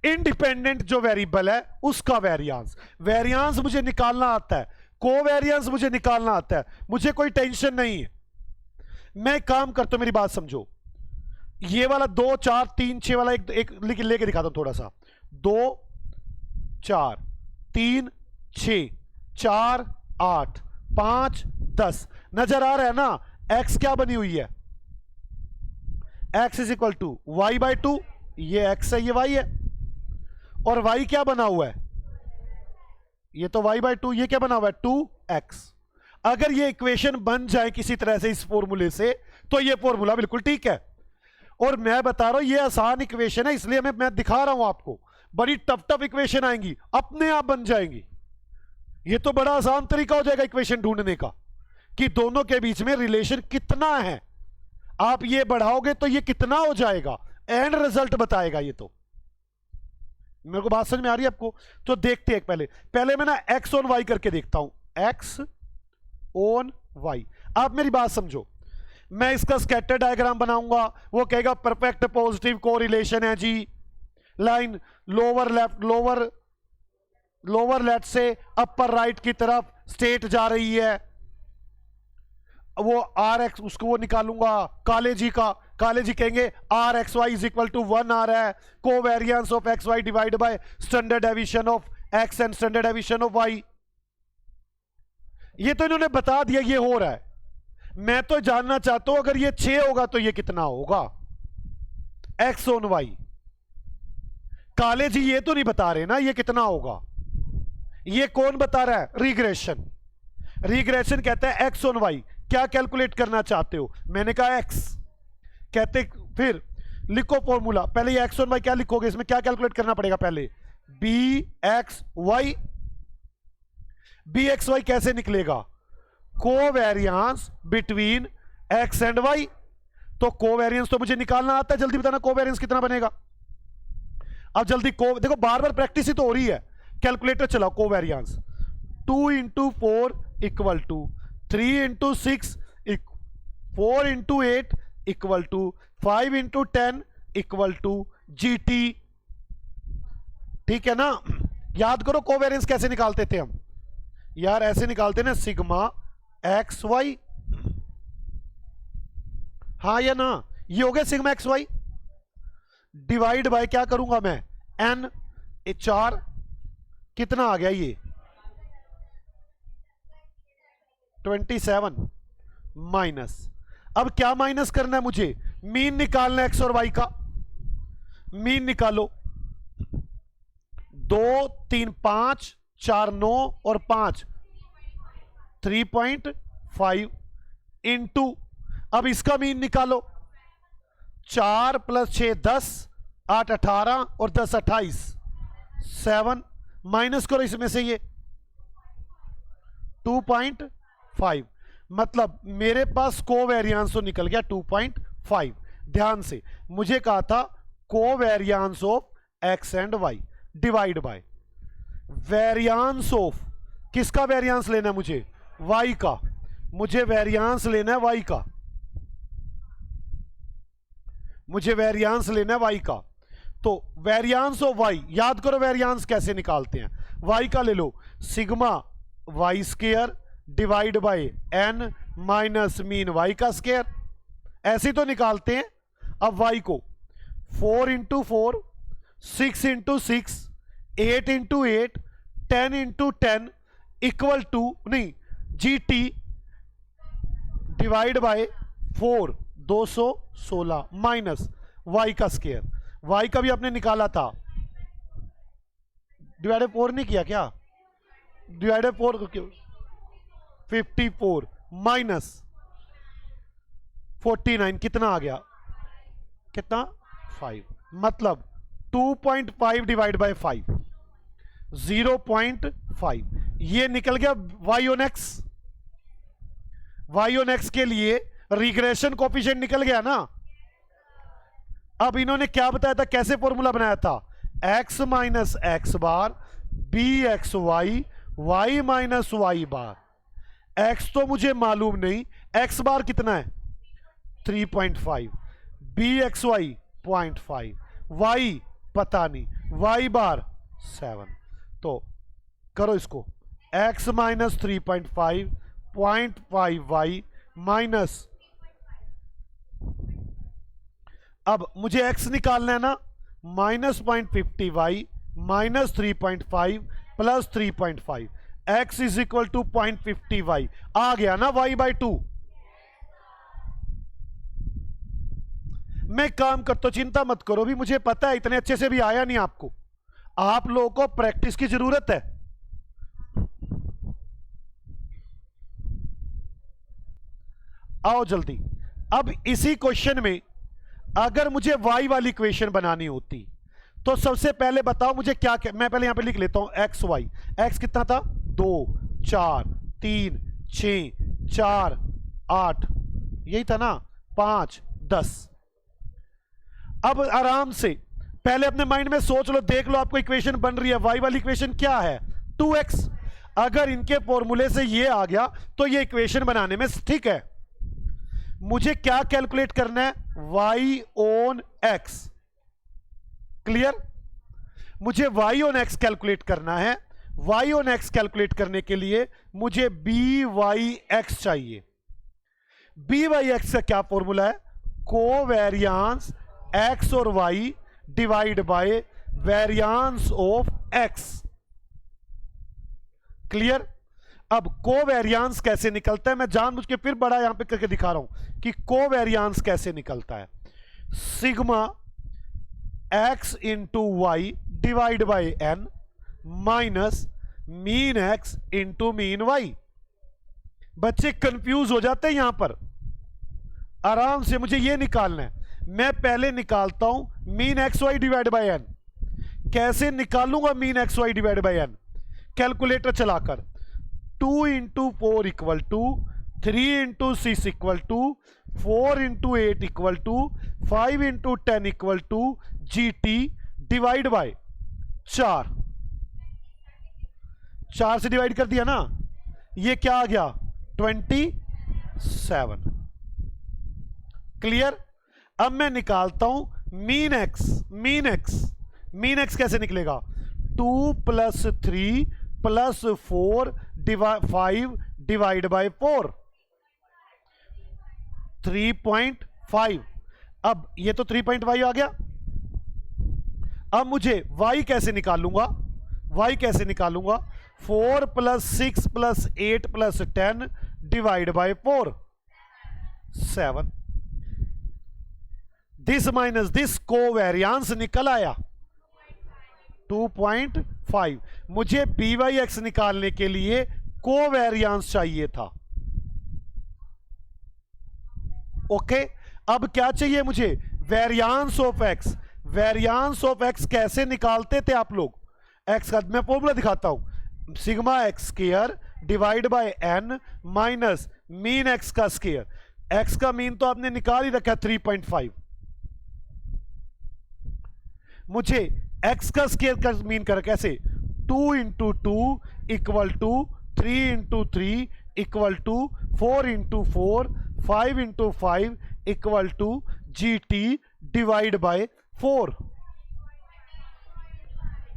independent जो वेरिएबल है उसका वेरियंस। वेरियंस मुझे निकालना आता है, कोवेरियंस मुझे निकालना आता है, मुझे कोई टेंशन नहीं है। मैं काम करता हूं, मेरी बात समझो, ये वाला 2 4 3 6 वाला एक लेके दिखाता हूं थोड़ा सा। 2 4 3 6 4 8 5 10 नजर आ रहा है ना, x क्या बनी हुई है, x is equal to Y by 2, ये x है, ये y है, और y क्या बना हुआ है, ये तो y बाई 2, ये क्या बना हुआ है 2x। अगर ये इक्वेशन बन जाए किसी तरह से इस फॉर्मूले से, तो ये फॉर्मूला बिल्कुल ठीक है। और मैं बता रहा हूं ये आसान इक्वेशन है, इसलिए मैं दिखा रहा हूं आपको, बड़ी टफ टफ इक्वेशन आएंगी, अपने आप बन जाएंगी। ये तो बड़ा आसान तरीका हो जाएगा इक्वेशन ढूंढने का, कि दोनों के बीच में रिलेशन कितना है, आप ये बढ़ाओगे तो ये कितना हो जाएगा, एंड रिजल्ट बताएगा। ये तो मेरे को बात समझ में आ रही है आपको, तो देखते हैं पहले मैं ना x ऑन y करके देखता हूं, x ऑन y। आप मेरी बात समझो, मैं इसका स्कैटर डायग्राम बनाऊंगा, वो कहेगा परफेक्ट पॉजिटिव कोरिलेशन है जी, लाइन लोअर लेफ्ट से अपर राइट की तरफ स्टेट जा रही है, वो RX, उसको वो निकालूंगा काले जी कहेंगे RXY इज इक्वल टू 1 आ रहा है, covariance of XY divide by standard deviation of X and standard deviation of Y। ये तो इन्होंने बता दिया, ये हो रहा है। मैं तो जानना चाहता हूं अगर ये 6 होगा तो ये कितना होगा, X ऑन Y। काले जी ये तो नहीं बता रहे ना ये कितना होगा, ये कौन बता रहा है, रिग्रेशन कहता है X ऑन Y। क्या कैलकुलेट करना चाहते हो, मैंने कहा x, कहते फिर लिखो फॉर्मूला, पहले ये x ऑन y क्या लिखोगे, इसमें क्या कैलकुलेट करना पड़ेगा, पहले bxy। bxy कैसे निकलेगा, covariance between x and Y. तो कोवेरियंस तो मुझे निकालना आता है, जल्दी बताना कोवेरियंस कितना बनेगा। अब जल्दी देखो बार बार प्रैक्टिस ही तो हो रही है। कैलकुलेटर चलाओ। Covariance 2 into 4 equal to 3 into 6 4 into 8 equal to 5 into 10 equal to GT। ठीक है ना। याद करो कोवेरियंस कैसे निकालते थे हम यार, ऐसे निकालते ना, सिग्मा एक्स वाई। हाँ या ना, ये हो गया sigma x Y. Divide by क्या करूंगा मैं, n 4 कितना आ गया ये 27 माइनस। अब क्या माइनस करना है मुझे, मीन निकालना है एक्स और वाई का। मीन निकालो। 2 3 5 4 9 और 5 3.5 इंटू, अब इसका मीन निकालो। 4 + 6 10 8 18 और 10 28 7 माइनस करो इसमें से ये 2.5, मतलब मेरे पास कोवेरियंस तो निकल गया 2.5। ध्यान से मुझे कहा था covariance of x and y divide by variance of, किसका वेरियंस लेना है मुझे, वाई का। मुझे वेरियंस लेना है वाई का, मुझे वेरियंस लेना है वाई का। तो वेरियंस ऑफ वाई, याद करो वेरियंस कैसे निकालते हैं। वाई का ले लो, sigma Y square divide by n minus mean Y का स्क्वायर, ऐसे तो निकालते हैं। अब वाई को 4 into 4 6 into 6 8 into 8 10 into 10 equal to नहीं GT divide by 4 216 minus Y का स्क्वायर। वाई का भी आपने निकाला था, डिवाइड 4 नहीं किया क्या, डिवाइड 4 क्यों, 54 माइनस 49 कितना आ गया, कितना 5, मतलब 2.5 डिवाइड बाय 5 0.5। ये निकल गया y on x. Y on x के लिए रिग्रेशन कोफिशिएंट निकल गया ना। अब इन्होंने क्या बताया था, कैसे फॉर्मूला बनाया था, x minus x bar b x y y minus Y bar. x तो मुझे मालूम नहीं, x बार कितना है 3.5, बी एक्स वाई 0.5, y पता नहीं, y बार 7। तो करो इसको, x माइनस 3.5 0.5y माइनस, अब मुझे x निकालना है ना, minus 0.50y minus 3.5 plus 3.5, x is equal to 0.50y आ गया ना y बाई 2। मैं काम करता हूं, चिंता मत करो, भी मुझे पता है इतने अच्छे से भी आया नहीं आपको, आप लोगों को प्रैक्टिस की जरूरत है। आओ जल्दी। अब इसी क्वेश्चन में अगर मुझे y वाली इक्वेशन बनानी होती तो सबसे पहले बताओ मुझे क्या, मैं पहले यहां पे लिख लेता हूं एक्स वाई। एक्स कितना था 2 4 3 6 4 8, यही था ना, 5 10। अब आराम से पहले अपने माइंड में सोच लो, देख लो आपको इक्वेशन बन रही है। y वाली इक्वेशन क्या है 2x। अगर इनके फॉर्मूले से ये आ गया तो ये इक्वेशन बनाने में ठीक है। मुझे क्या कैलकुलेट करना है, y ऑन x। क्लियर, मुझे y ऑन x कैलकुलेट करना है। y ऑन x कैलकुलेट करने के लिए मुझे by(x) चाहिए। by(x) का क्या फॉर्मूला है, कोवेरियंस x और y divide by variance of x। Clear. अब कोवेरियंस कैसे निकलता है, मैं जानबूझ के फिर बड़ा यहां पे करके दिखा रहा हूं कि कोवेरियंस कैसे निकलता है। Sigma x into Y divide by n minus mean x into mean y। बच्चे कंफ्यूज हो जाते हैं यहां पर। आराम से मुझे ये निकालना है। मैं पहले निकालता हूं mean x Y divide by n. कैसे निकालूंगा mean x Y divide by n, calculator चलाकर। 2 into 4 equal to 3 into 6 equal to 4 into 8 equal to 5 into 10 equal to GT divide by 4 से डिवाइड कर दिया ना, ये क्या आ गया 27। क्लियर। अब मैं निकालता हूं मीन एक्स कैसे निकलेगा 2 प्लस 3 प्लस 4 5 डिवाइड बाय 4 3.5। अब ये तो 3.5 आ गया। अब मुझे y कैसे निकालूंगा 4 plus 6 plus 8 plus 10 divide by 4 7। This minus this covariance निकल आया 2.5। मुझे BYX निकालने के लिए कोवेरियांस चाहिए था। ओके, अब क्या चाहिए मुझे variance of x. Variance of x कैसे निकालते थे आप लोग, एक्स का मैं फॉर्मूला दिखाता हूं, sigma X square divide by n minus mean x का स्क्वायर। एक्स का मीन तो आपने निकाल ही रखा 3.5, मुझे एक्स का स्क्वायर का मीन कर कैसे 2 into 2 equal to 3 into 3 equal to 4 into 4 5 into 5 equal to GT divide by 4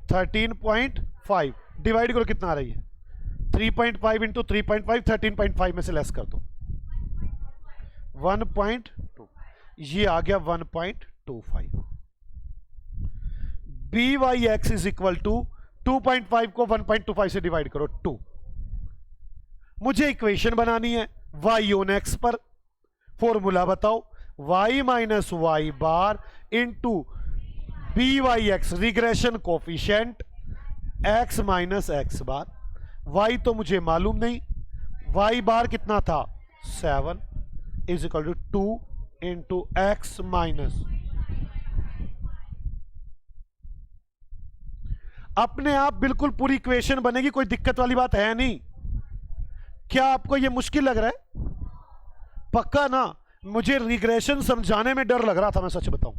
13.5। Divide करो कितना आ रही है 3.5 इंटू 3.5 13.5 में से लेस कर दो 1.2, ये आ गया 1.25। BYX इज इक्वल टू 2.5 को 1.25 से डिवाइड करो 2। मुझे इक्वेशन बनानी है y ऑन x पर। फॉर्मूला बताओ y minus Y bar into BYX regression coefficient x minus x bar. y तो मुझे मालूम नहीं, y बार कितना था 7 is equal to 2 into x minus. अपने आप बिल्कुल पूरी इक्वेशन बनेगी, कोई दिक्कत वाली बात है नहीं। क्या आपको यह मुश्किल लग रहा है? पक्का ना। मुझे रिग्रेशन समझाने में डर लग रहा था, मैं सच बताऊं,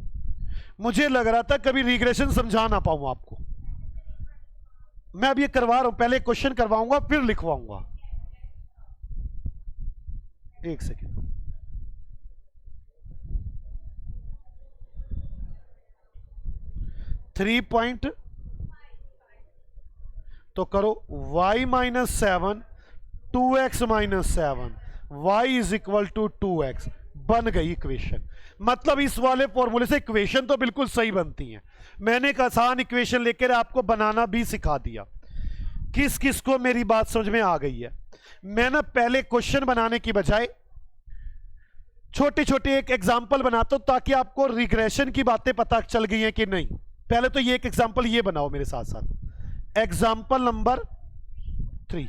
मुझे लग रहा था कभी रिग्रेशन समझा ना पाऊं आपको। मैं अब ये करवा रहा हूं, पहले क्वेश्चन करवाऊंगा फिर लिखवाऊंगा। एक सेकेंड, थ्री पॉइंट तो करो y minus 7 2x minus 7 y is equal to 2x। बन गई इक्वेशन। मतलब इस वाले फॉर्मूले से इक्वेशन तो बिल्कुल सही बनती है। मैंने एक आसान इक्वेशन लेकर आपको बनाना भी सिखा दिया। किस किस को मेरी बात समझ में आ गई है? मैं ना पहले क्वेश्चन बनाने की बजाय छोटे छोटे एक एग्जाम्पल बनाता हूं ताकि आपको रिग्रेशन की बातें पता चल गई हैं कि नहीं। पहले तो ये एक एग्जाम्पल ये बनाओ मेरे साथ साथ। एग्जाम्पल नंबर 3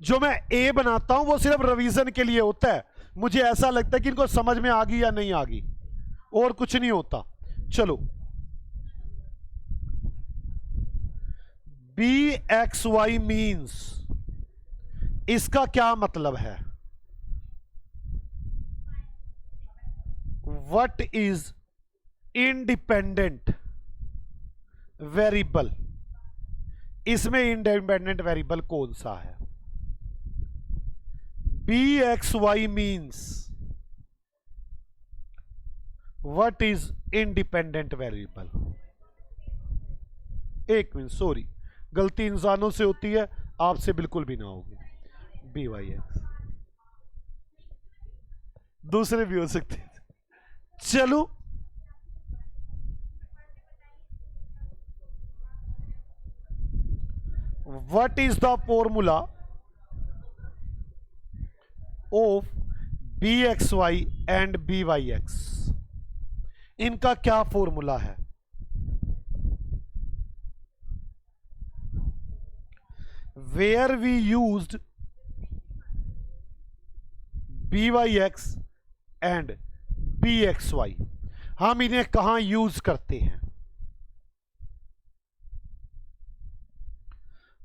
जो मैं ए बनाता हूं वो सिर्फ रिवीजन के लिए होता है। मुझे ऐसा लगता है कि इनको समझ में आ गई या नहीं आ गई, और कुछ नहीं होता। चलो, BXY मीन्स इसका क्या मतलब है? What is independent variable? इसमें इंडिपेंडेंट वेरिएबल कौन सा है? BXY means what is independent variable? एक मिनट, सॉरी, गलती इंसानों से होती है, आपसे बिल्कुल भी ना होगी। BYX दूसरे भी हो सकते हैं। चलो, what is the formula of BXY and BYX? इनका क्या फॉर्मूला है? Where we used BYX and BXY, हम इन्हें कहां यूज करते हैं?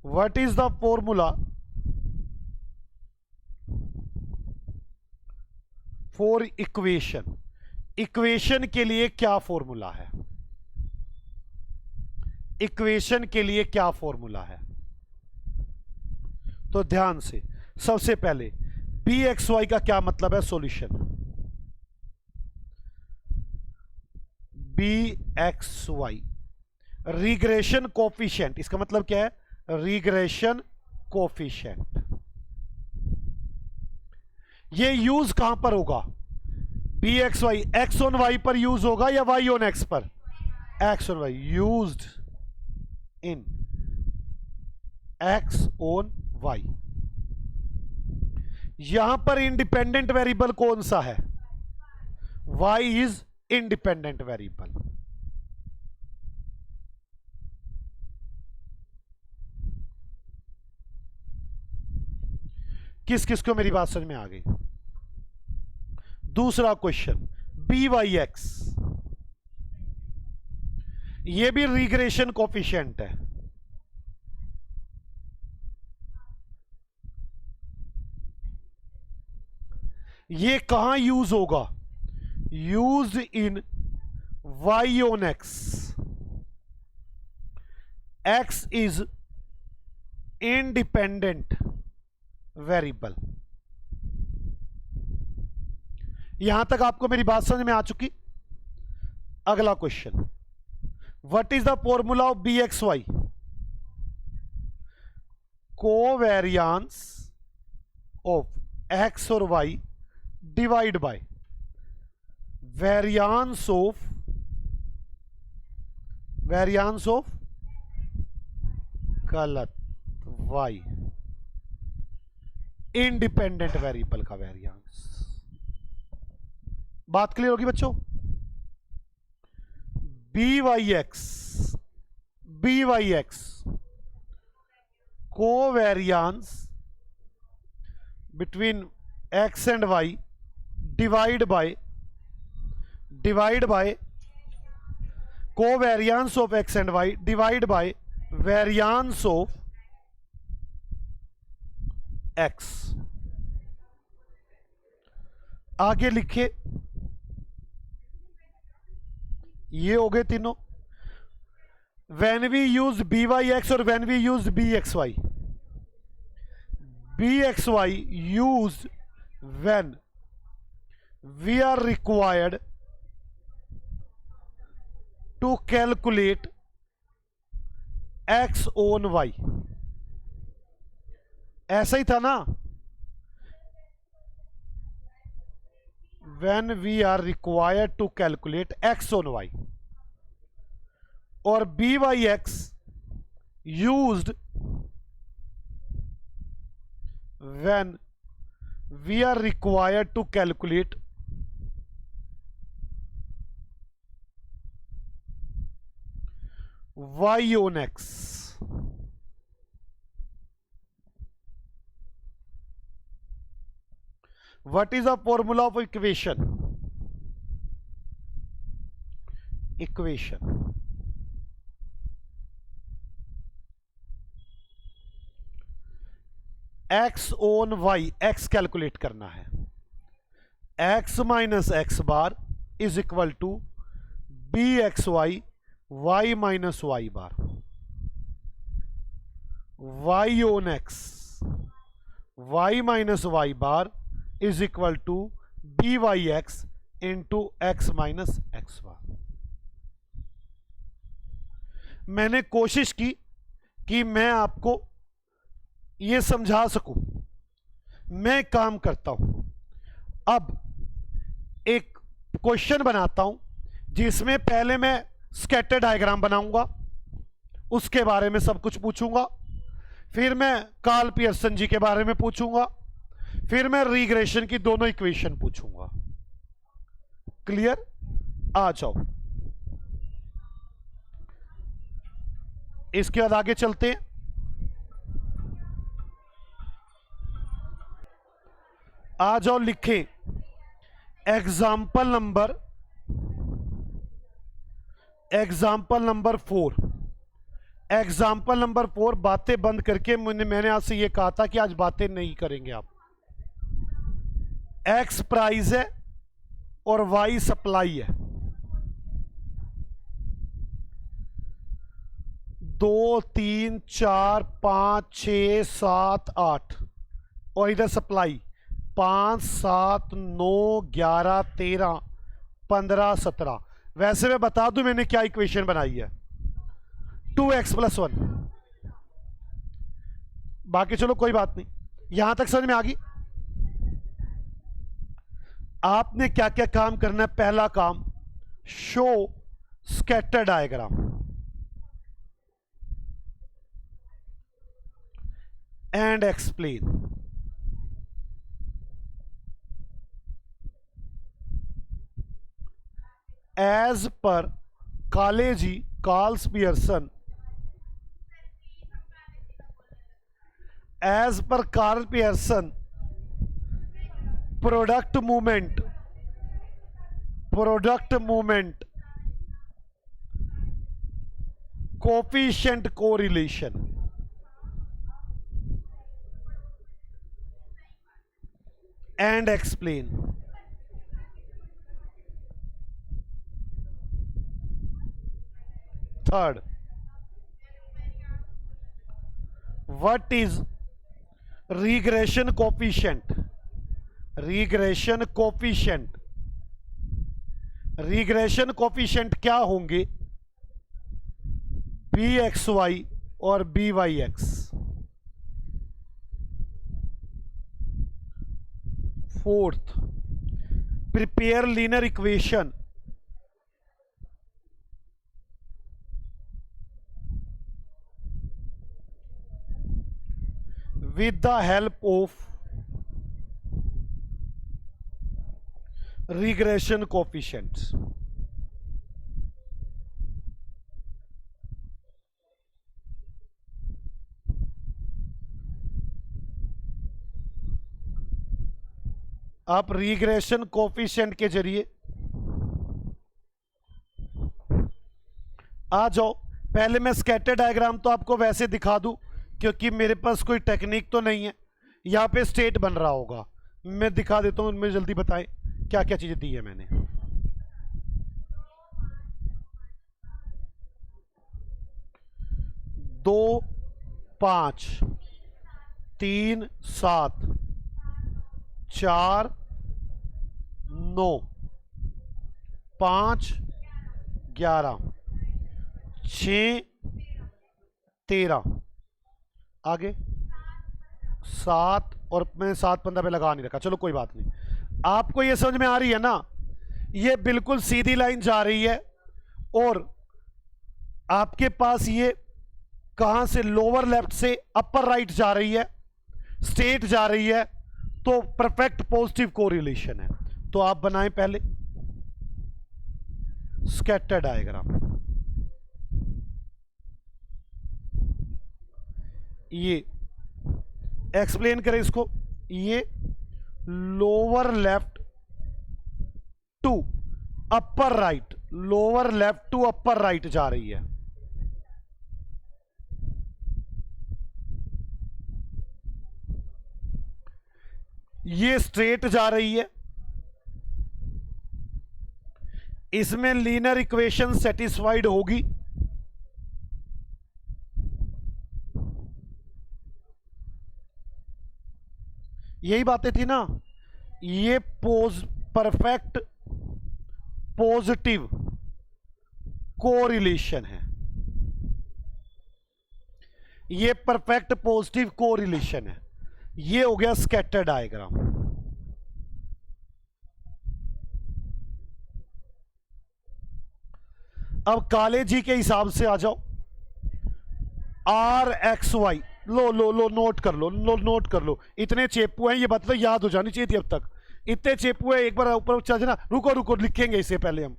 What is the formula for equation, equation के लिए क्या फॉर्मूला है, इक्वेशन के लिए क्या फॉर्मूला है? तो ध्यान से, सबसे पहले बी एक्स वाई का क्या मतलब है? Solution b x y, regression coefficient, इसका मतलब क्या है? Regression coefficient. ये यूज कहां पर होगा? B x y, x on y पर यूज होगा या वाई ऑन एक्स पर? X on y, used in x on y. यहां पर इंडिपेंडेंट वेरिएबल कौन सा है? Y is independent variable. किस किस को मेरी बात समझ में आ गई? दूसरा क्वेश्चन, बी वाई एक्स, ये भी रिग्रेशन कोफिशिएंट है। ये कहां यूज होगा? Use in y on x, x is independent variable. यहां तक आपको मेरी बात समझ में आ चुकी? अगला question, what is the formula of b x y? Covariance of x और y divide by variance of गलत वाई, इंडिपेंडेंट वेरिएबल का वेरियंस। बात क्लियर होगी बच्चों? B Y x covariance between x and y divide by covariance of x and y divide by variance of x. आगे लिखे, ये हो गए तीनों। When we use b Y x और when we use b x y, b x y use when we are required to calculate x on y. ऐसा ही था ना? when we are required to calculate x on y, और byx used when we are required to calculate y on x। What is the formula of equation? x on y, x calculate करना है। x minus x bar is equal to b x y y minus Y bar. y on x, y minus Y bar is equal to b Y x into x minus x bar. मैंने कोशिश की कि मैं आपको ये समझा सकूं। मैं काम करता हूं, अब एक क्वेश्चन बनाता हूं जिसमें पहले मैं स्कैटर डायग्राम बनाऊंगा, उसके बारे में सब कुछ पूछूंगा, फिर मैं कार्ल पियर्सन जी के बारे में पूछूंगा, फिर मैं रिग्रेशन की दोनों इक्वेशन पूछूंगा। क्लियर? आ जाओ, इसके बाद आगे चलते हैं। आ जाओ, लिखें एग्जाम्पल नंबर 4। एग्जाम्पल नंबर 4, बातें बंद करके मैंने आपसे ये कहा था कि आज बातें नहीं करेंगे आप। एक्स प्राइस है, और y सप्लाई है। 2 3 4 5 6 7 8 और इधर सप्लाई 5 7 9 11 13 15 17। वैसे मैं बता दूं मैंने क्या इक्वेशन बनाई है, 2x + 1। बाकी चलो कोई बात नहीं, यहां तक समझ में आ गई। आपने क्या क्या काम करना है? पहला काम, show scatter diagram and explain. As per कालेजी Karl's Pearson, as per Karl Pearson, product movement coefficient correlation. And explain. Third, what is regression coefficient? regression coefficient क्या होंगे? bxy और byx। Fourth, prepare linear equation with the help of regression coefficients। आप रिग्रेशन कोफिशिएंट के जरिए आ जाओ। पहले मैं स्कैटर डायग्राम तो आपको वैसे दिखा दूं, क्योंकि मेरे पास कोई टेक्निक तो नहीं है। यहां पे स्टेट बन रहा होगा, मैं दिखा देता हूं। उनमें जल्दी बताएं क्या क्या चीजें दी है मैंने। 2 5 3 7 4 9 5 11 6 13 आगे 7 और मैंने 7 15 पे लगा नहीं रखा, चलो कोई बात नहीं। आपको ये समझ में आ रही है ना? ये बिल्कुल सीधी लाइन जा रही है और आपके पास ये कहां से, लोअर लेफ्ट से अपर राइट जा रही है, स्ट्रेट जा रही है, तो परफेक्ट पॉजिटिव कोरिलेशन है। तो आप बनाएं पहले स्कैटर डायग्राम। ये एक्सप्लेन करें इसको। ये lower left to upper right, lower left to upper right जा रही है। ये स्ट्रेट जा रही है। इसमें लीनियर इक्वेशन सेटिस्फाइड होगी। यही बातें थी ना। ये परफेक्ट पॉजिटिव कोरिलेशन है। ये परफेक्ट पॉजिटिव कोरिलेशन है। ये हो गया स्कैटर डायग्राम। अब काले जी के हिसाब से आ जाओ। RXY लो नोट कर लो, नोट कर लो। इतने चेपू हैं, ये बात तो याद हो जानी चाहिए थी अब तक। इतने चेपू है, एक बार ऊपर चल जाना। रुको लिखेंगे इससे पहले हम।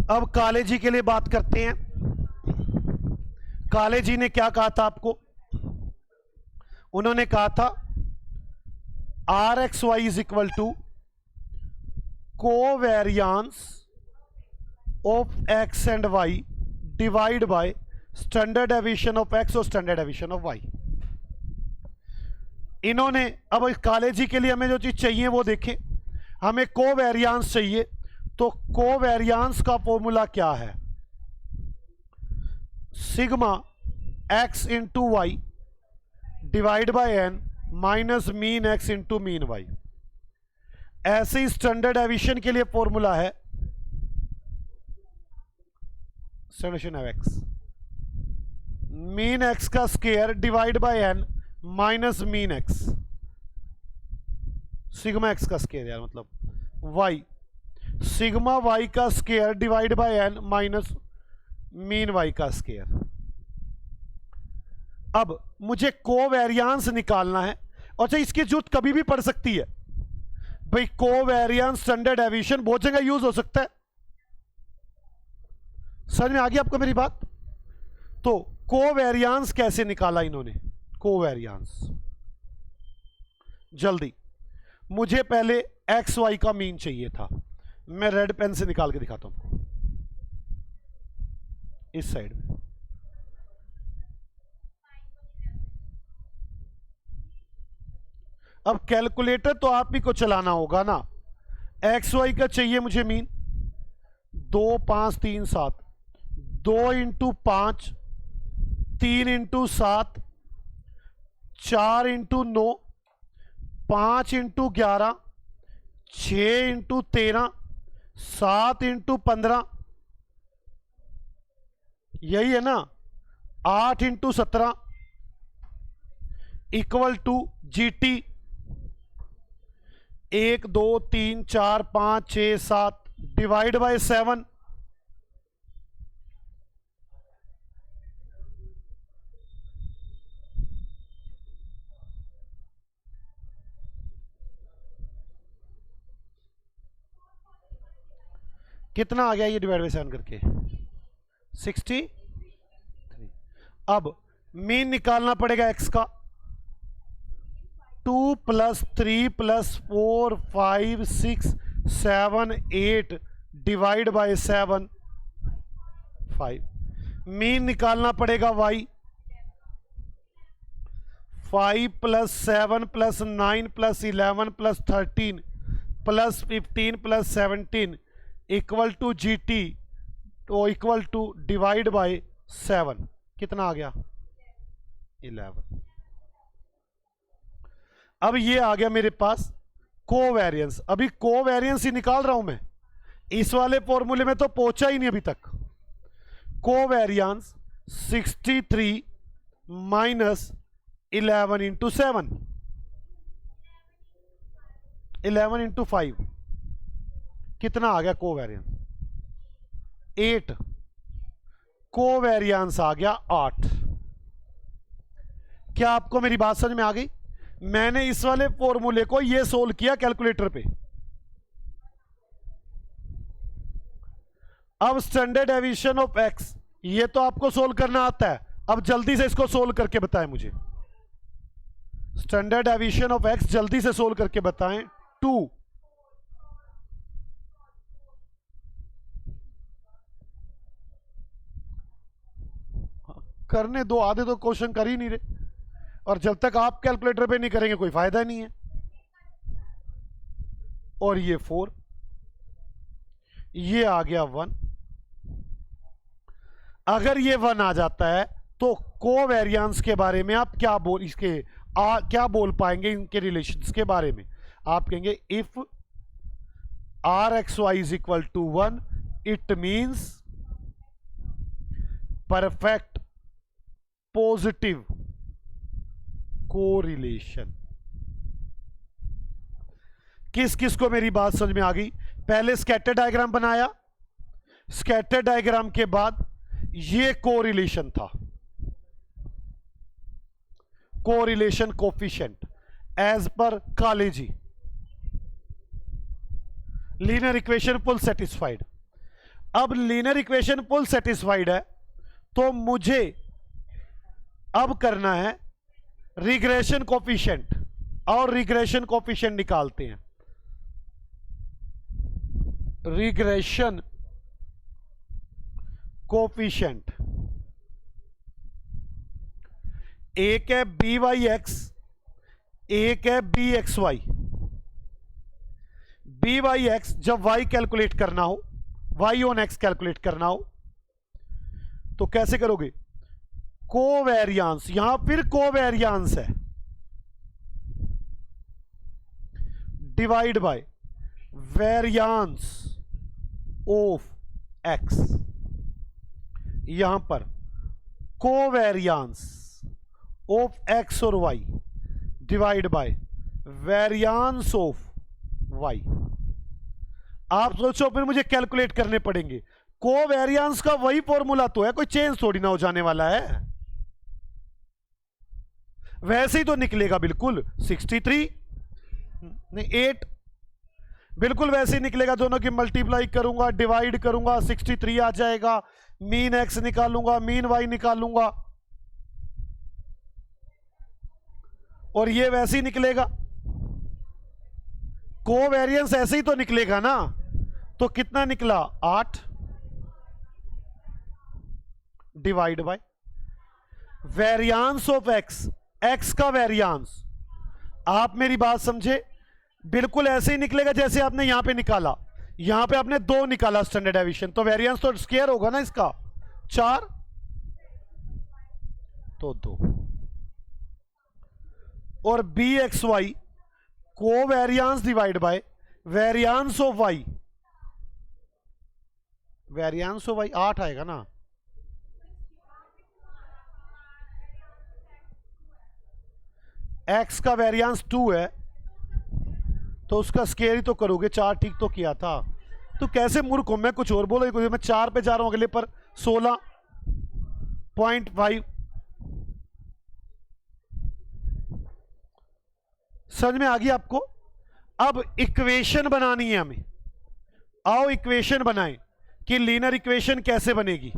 अब काले जी के लिए बात करते हैं। काले जी ने क्या कहा था आपको? उन्होंने कहा था RXY is equal to covariance of x and y divide by standard deviation of x और स्टैंडर्ड डेविएशन ऑफ वाई। इन्होंने अब इस काले जी के लिए हमें जो चीज चाहिए वो देखें। हमें कोवेरियंस चाहिए, तो कोवेरियंस का फॉर्मूला क्या है? Sigma x into Y divide by N minus mean x into mean y. ऐसे ही स्टैंडर्ड डेविएशन के लिए फॉर्मूला है solution of x mean x का square divide by N minus mean x sigma x का स्क्वायर यार मतलब वाई सिग्मा वाई का square divide by N minus mean Y का स्क्वायर। अब मुझे कोवेरियंस निकालना है और अच्छा इसकी जरूरत कभी भी पड़ सकती है भाई। कोवेरियंस स्टैंडर्ड डेविएशन बहुत जगह यूज हो सकता है। समझ में आ गई आपको मेरी बात? तो कोवेरियंस कैसे निकाला इन्होंने? कोवेरियंस जल्दी, मुझे पहले एक्स वाई का मीन चाहिए था। मैं रेड पेन से निकाल के दिखाता हूं आपको इस साइड में। अब कैलकुलेटर तो आप ही को चलाना होगा ना। एक्स वाई का चाहिए मुझे mean 2 5 3 7 2 into 5 3 into 7 4 into 9 5 into 11 6 into 13 7 into 15 यही है ना 8 into 17 equal to GT 1 2 3 4 5 6 7 divide by 7। कितना आ गया ये डिवाइड बाय 7 करके? 63। अब मीन निकालना पड़ेगा एक्स का 2 + 3 + 4 5 6 7 8 डिवाइड बाय 7 5। मीन निकालना पड़ेगा Y 5 + 7 + 9 + 11 + 13 + 15 + 17 equal to G T तो इक्वल टू डिवाइड बाय 7। कितना आ गया? 11। अब ये आ गया मेरे पास कोवेरियंस। अभी कोवेरियंस ही निकाल रहा हूं मैं, इस वाले फॉर्मूले में तो पहुंचा ही नहीं अभी तक। कोवेरियंस 63 माइनस 11 इंटू 7 11 इंटू 5 कितना आ गया कोवेरियंस? 8। कोवेरियंस आ गया 8। क्या आपको मेरी बात समझ में आ गई? मैंने इस वाले फॉर्मूले को ये सोल्व किया कैलकुलेटर पे। अब स्टैंडर्ड डेविएशन ऑफ एक्स ये तो आपको सोल्व करना आता है। अब जल्दी से इसको सोल्व करके बताएं मुझे। स्टैंडर्ड डेविएशन ऑफ एक्स जल्दी से सोल्व करके बताएं। 2 करने दो, आधे तो क्वेश्चन कर ही नहीं रहे और जब तक आप कैलकुलेटर पे नहीं करेंगे कोई फायदा नहीं है। और ये 4 ये आ गया 1। अगर ये 1 आ जाता है तो कोवेरियंस के बारे में आप क्या बोल पाएंगे? इनके रिलेशंस के बारे में आप कहेंगे if rxy is equal to 1 it means perfect positive correlation. किस किस को मेरी बात समझ में आ गई? पहले स्कैटर डायग्राम बनाया, स्कैटर डायग्राम के बाद ये कोरिलेशन था, कोरिलेशन कोफिशिएंट एज पर कालेजी। Linear equation full satisfied. अब लीनियर इक्वेशन फुल सेटिस्फाइड है तो मुझे अब करना है रिग्रेशन कोफिशिएंट और रिग्रेशन कोफिशिएंट निकालते हैं। रिग्रेशन कोफिशिएंट, एक है बी वाई एक्स, एक है b x y. B Y x जब वाई कैलकुलेट करना हो, वाई ऑन एक्स कैलकुलेट करना हो तो कैसे करोगे? कोवेरियांस, यहां फिर कोवेरियांस है, divide by variance of x. यहां पर कोवेरियांस ऑफ एक्स और y divide by variance of y. आप सोचो फिर मुझे कैलकुलेट करने पड़ेंगे। कोवेरियांस का वही फॉर्मूला तो है, कोई चेंज थोड़ी ना हो जाने वाला है, वैसे ही तो निकलेगा बिल्कुल 63 नहीं 8, बिल्कुल वैसे ही निकलेगा। दोनों की मल्टीप्लाई करूंगा, डिवाइड करूंगा, 63 आ जाएगा। मीन एक्स निकालूंगा, मीन वाई निकालूंगा और ये वैसे ही निकलेगा। कोवेरियंस ऐसे ही तो निकलेगा ना। तो कितना निकला? 8 divide by variance of x, x का वेरियांस। आप मेरी बात समझे, बिल्कुल ऐसे ही निकलेगा जैसे आपने यहां पे निकाला। यहां पे आपने 2 निकाला स्टैंडर्ड डेविएशन, तो वेरियांस तो स्क्वायर होगा ना इसका, 4 तो 2। और b x y covariance divide by variance of y, variance of y 8 आएगा ना। एक्स का वेरियांस 2 है तो उसका स्क्वायर ही तो करोगे, 4 ठीक तो किया था। तो कैसे मूर्ख हूं मैं, कुछ और बोलो, कुछ मैं 4 पे जा रहा हूं अगले पर 16.5। समझ में आ गई आपको? अब इक्वेशन बनानी है हमें। आओ इक्वेशन बनाएं कि लीनियर इक्वेशन कैसे बनेगी।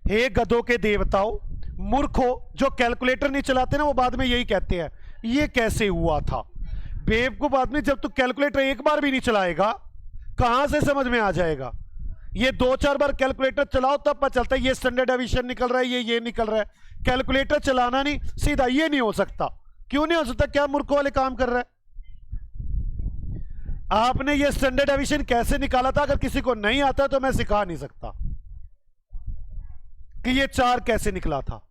हे गधों के देवताओ, मूर्खों, जो कैलकुलेटर नहीं चलाते ना वो बाद में यही कहते हैं ये कैसे हुआ था। बेवकूफ आदमी, जब तू कैलकुलेटर एक बार भी नहीं चलाएगा कहां से समझ में आ जाएगा? ये 2-4 बार कैलकुलेटर चलाओ तब पता चलता है ये स्टैंडर्ड डेविएशन निकल रहा है, ये निकल रहा है। कैलकुलेटर चलाना नहीं, सीधा ये नहीं हो सकता। क्यों नहीं हो सकता? क्या मूर्खों वाले काम कर रहा है? आपने ये स्टैंडर्ड डेविएशन कैसे निकाला था, अगर किसी को नहीं आता तो मैं सिखा नहीं सकता कि ये 4 कैसे निकला था।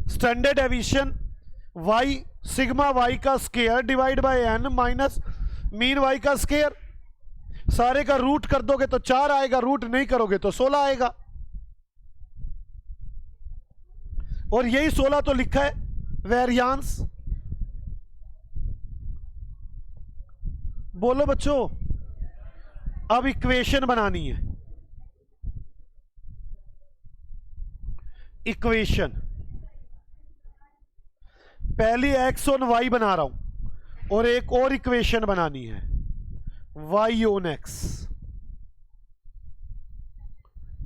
Standard deviation y sigma y का square divide by n minus mean y का स्क्वायर। सारे का रूट कर दोगे तो 4 आएगा, रूट नहीं करोगे तो 16 आएगा। और यही 16 तो लिखा है वेरियांस। बोलो बच्चों, अब इक्वेशन बनानी है। इक्वेशन पहली एक्स ऑन वाई बना रहा हूं और एक और इक्वेशन बनानी है वाई ऑन एक्स।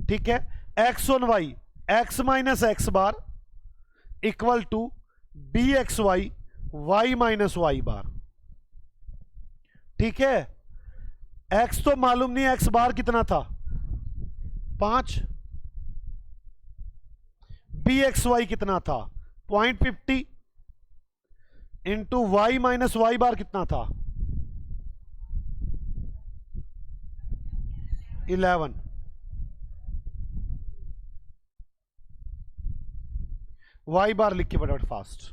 ठीक है, x on y, x minus x bar equal to b x y, y minus Y bar. ठीक है, एक्स तो मालूम नहीं, एक्स बार कितना था 5, बी एक्स वाई कितना था 0.50 इंटू वाई माइनस वाई बार कितना था 11। वाई बार लिख के फटाफट फास्ट।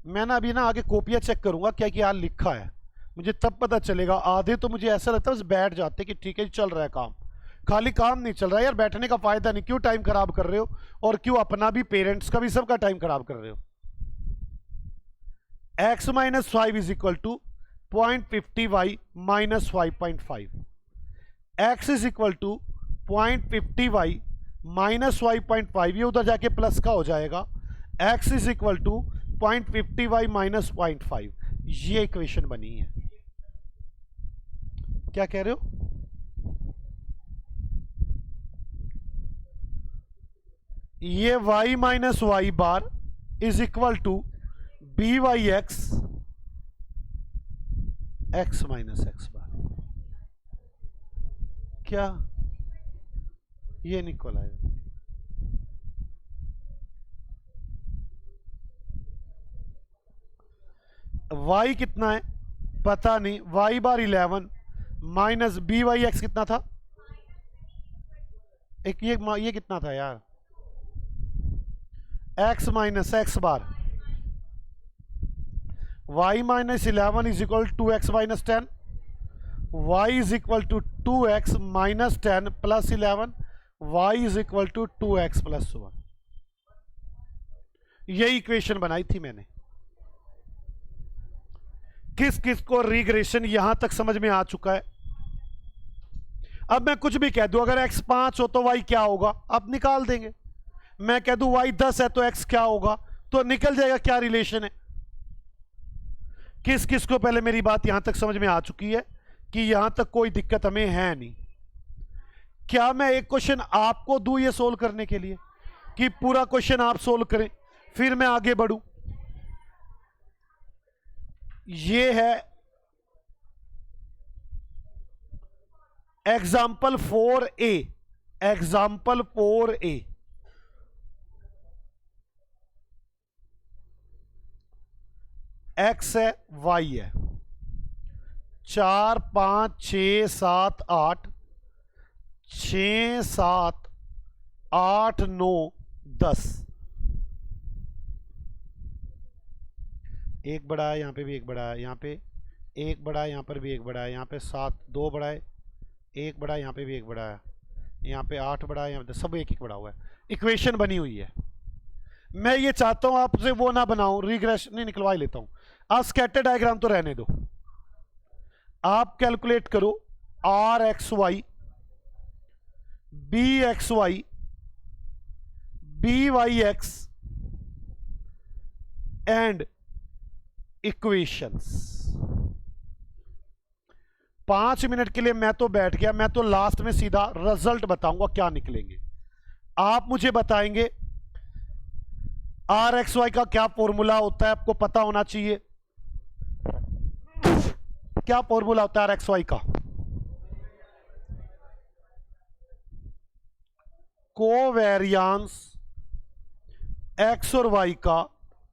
मैं ना अभी ना आगे कॉपियां चेक करूंगा क्या क्या लिखा है, मुझे तब पता चलेगा। आधे तो मुझे ऐसा लगता है बस बैठ जाते कि ठीक है चल रहा है काम, खाली काम नहीं चल रहा है यार, बैठने का फायदा नहीं। क्यों टाइम खराब कर रहे हो, और क्यों अपना भी, पेरेंट्स का भी, सबका टाइम खराब कर रहे हो। x minus 5 is equal to 0.50 y minus 5.5। x is equal to 0.50 y minus 5.5, ये उधर जाके प्लस का हो जाएगा। x is equal to 0.50 y minus 0.5। ये इक्वेशन बनी है। क्या कह रहे हो? ये y minus Y bar is equal to b Y x x minus x bar, क्या ये निकल आएगा? y कितना है पता नहीं, y bar 11 minus b Y x कितना था? एक ये कितना था यार? x minus x bar, y minus 11 is equal to x minus 10, y is equal to 2x minus 10 plus 11, y is equal to 2x plus 1। यही इक्वेशन बनाई थी मैंने। किस किस को रिग्रेशन यहां तक समझ में आ चुका है? अब मैं कुछ भी कह दूं, अगर x 5 हो तो y क्या होगा, अब निकाल देंगे। मैं कह दूं y 10 है तो x क्या होगा, तो निकल जाएगा क्या रिलेशन है। किस किस को पहले मेरी बात यहां तक समझ में आ चुकी है कि यहां तक कोई दिक्कत हमें है नहीं? क्या मैं एक क्वेश्चन आपको दूं ये सोल्व करने के लिए, कि पूरा क्वेश्चन आप सोल्व करें फिर मैं आगे बढ़ूं? ये है example 4A, example 4A। x है, y है, 4 5 6 7 8, 6 7 8 9 10, एक बड़ा है, यहां पे भी एक बड़ा है, यहां पे एक बड़ा है, यहां पर भी एक बड़ा है, यहां पे 7 2 बड़ा है, एक बड़ा है, यहां पे भी एक बड़ा है, यहां पे 8 बड़ा है, यहां पे सब एक एक बड़ा हुआ है। इक्वेशन बनी हुई है। मैं ये चाहता हूं आपसे वो ना बनाऊं, रिग्रेशन नहीं, निकलवा ही लेता हूं। आप स्कैटर डायग्राम तो रहने दो, आप कैलकुलेट करो r x y, b x y, b Y x and equations. 5 minute के लिए मैं तो बैठ गया, मैं तो लास्ट में सीधा रिजल्ट बताऊंगा क्या निकलेंगे। आप मुझे बताएंगे आर एक्स वाई का क्या फॉर्मूला होता है, आपको पता होना चाहिए। क्या फॉर्मूला होता है आर एक्स वाई का? कोवेरियांस एक्स और वाई का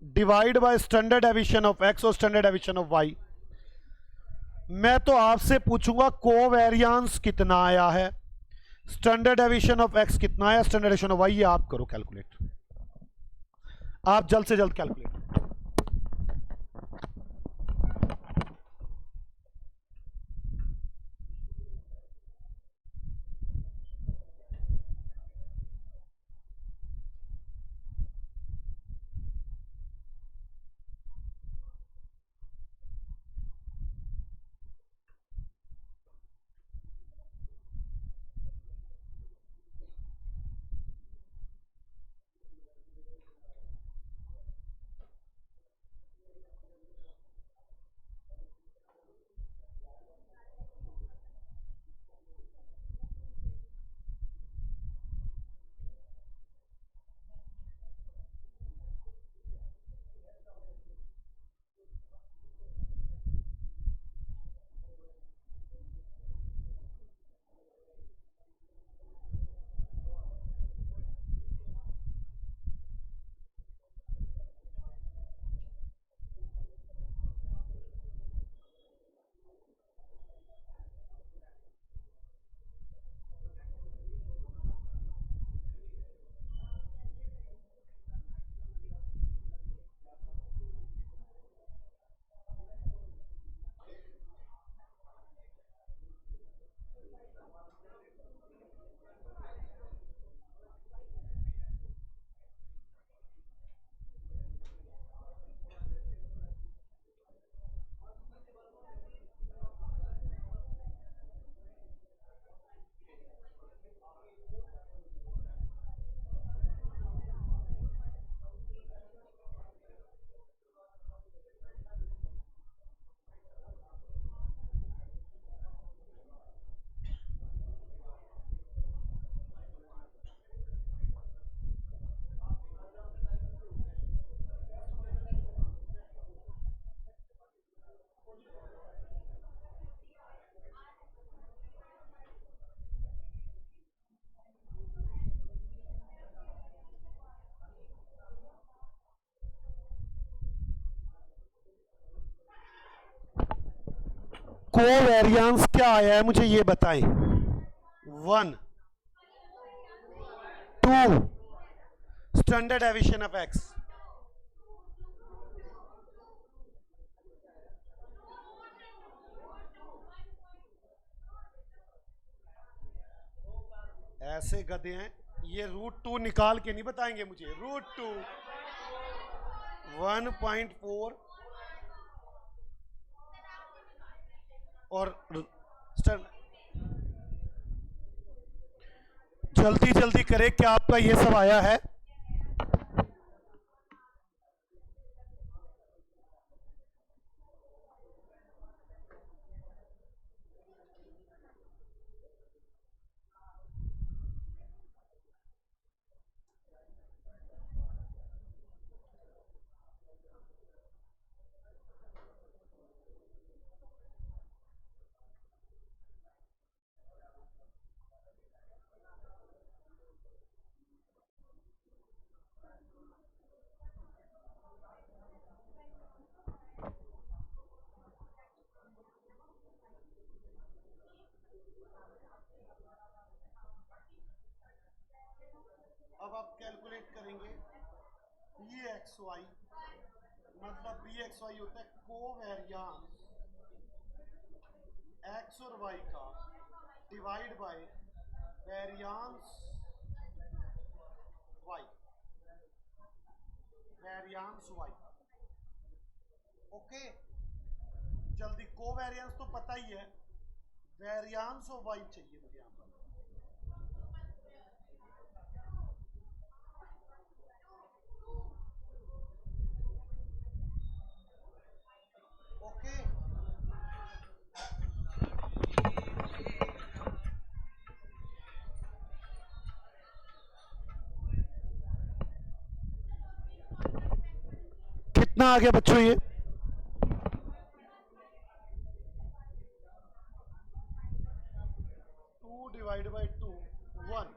divide by standard deviation of x और स्टैंडर्ड डेविएशन ऑफ वाई। मैं तो आपसे पूछूंगा कोवेरियांस कितना आया है, स्टैंडर्ड डेविएशन ऑफ एक्स कितना आया, स्टैंडर्ड डेविएशन ऑफ वाई, ये आप करो कैलकुलेट, आप जल्द से जल्द कैलकुलेट। कोवेरियंस क्या आया है मुझे ये बताएं। 1 2 स्टैंडर्ड डेविएशन ऑफ एक्स। ऐसे गधे हैं ये, √2 निकाल के नहीं बताएंगे मुझे। √2 1.4 और जल्दी जल्दी करें, क्या आपका ये सब आया है? अब आप कैलकुलेट करेंगे BXY, मतलब BXY होता है कोवेरियंस एक्स और वाई का divide by variance y, variance y. Okay, जल्दी कोवेरियंस तो पता ही है, वेरियंस ऑफ वाई चाहिए मुझे यहां पर। ओके, कितना आ गया बच्चों ये? 2 divide by 2 1।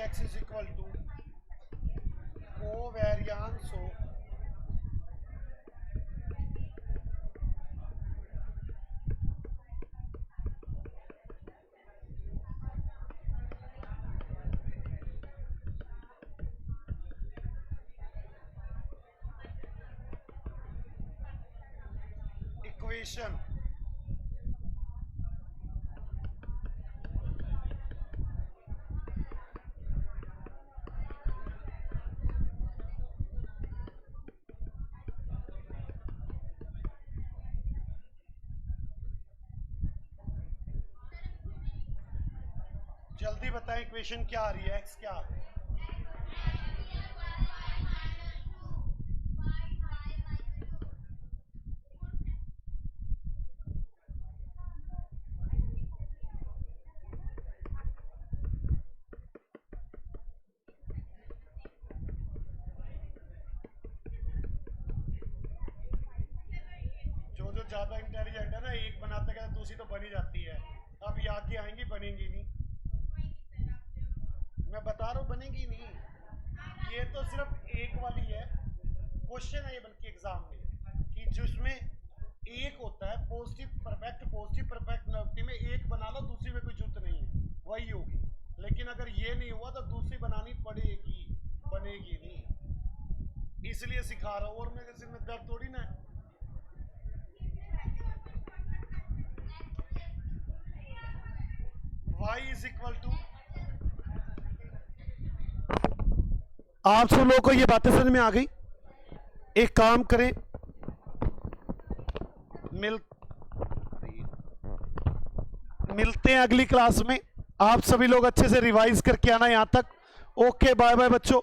X is equal to covariance of equation जल्दी बताएं इक्वेशन क्या आ रही है, x क्या आ रही है? जो ज्यादा इंटेलिजेंट है ना, एक बनाते कहते दूसरी तो बनी जाती है। अब ये आगे आएंगी, बनेंगी नहीं, मैं बता रहा हूँ बनेगी नहीं। ये तो सिर्फ एक वाली है, क्वेश्चन है ये बल्कि एग्जाम में, कि जिसमें एक होता है पॉजिटिव परफेक्ट नेगेटिव में एक बना लो, दूसरी में कोई जरूरत नहीं है, वही होगी। लेकिन अगर ये नहीं हुआ तो दूसरी बनानी पड़ेगी, बनेगी नहीं, इसलिए सिखा रहा हूँ। और मेरे सिर में दर्द थोड़ी ना है। y इज इक्वल टू, आप सब लोगों को ये बातें समझ में आ गई? एक काम करें, मिलते हैं अगली क्लास में। आप सभी लोग अच्छे से रिवाइज करके आना यहां तक। ओके, बाय बाय बच्चों।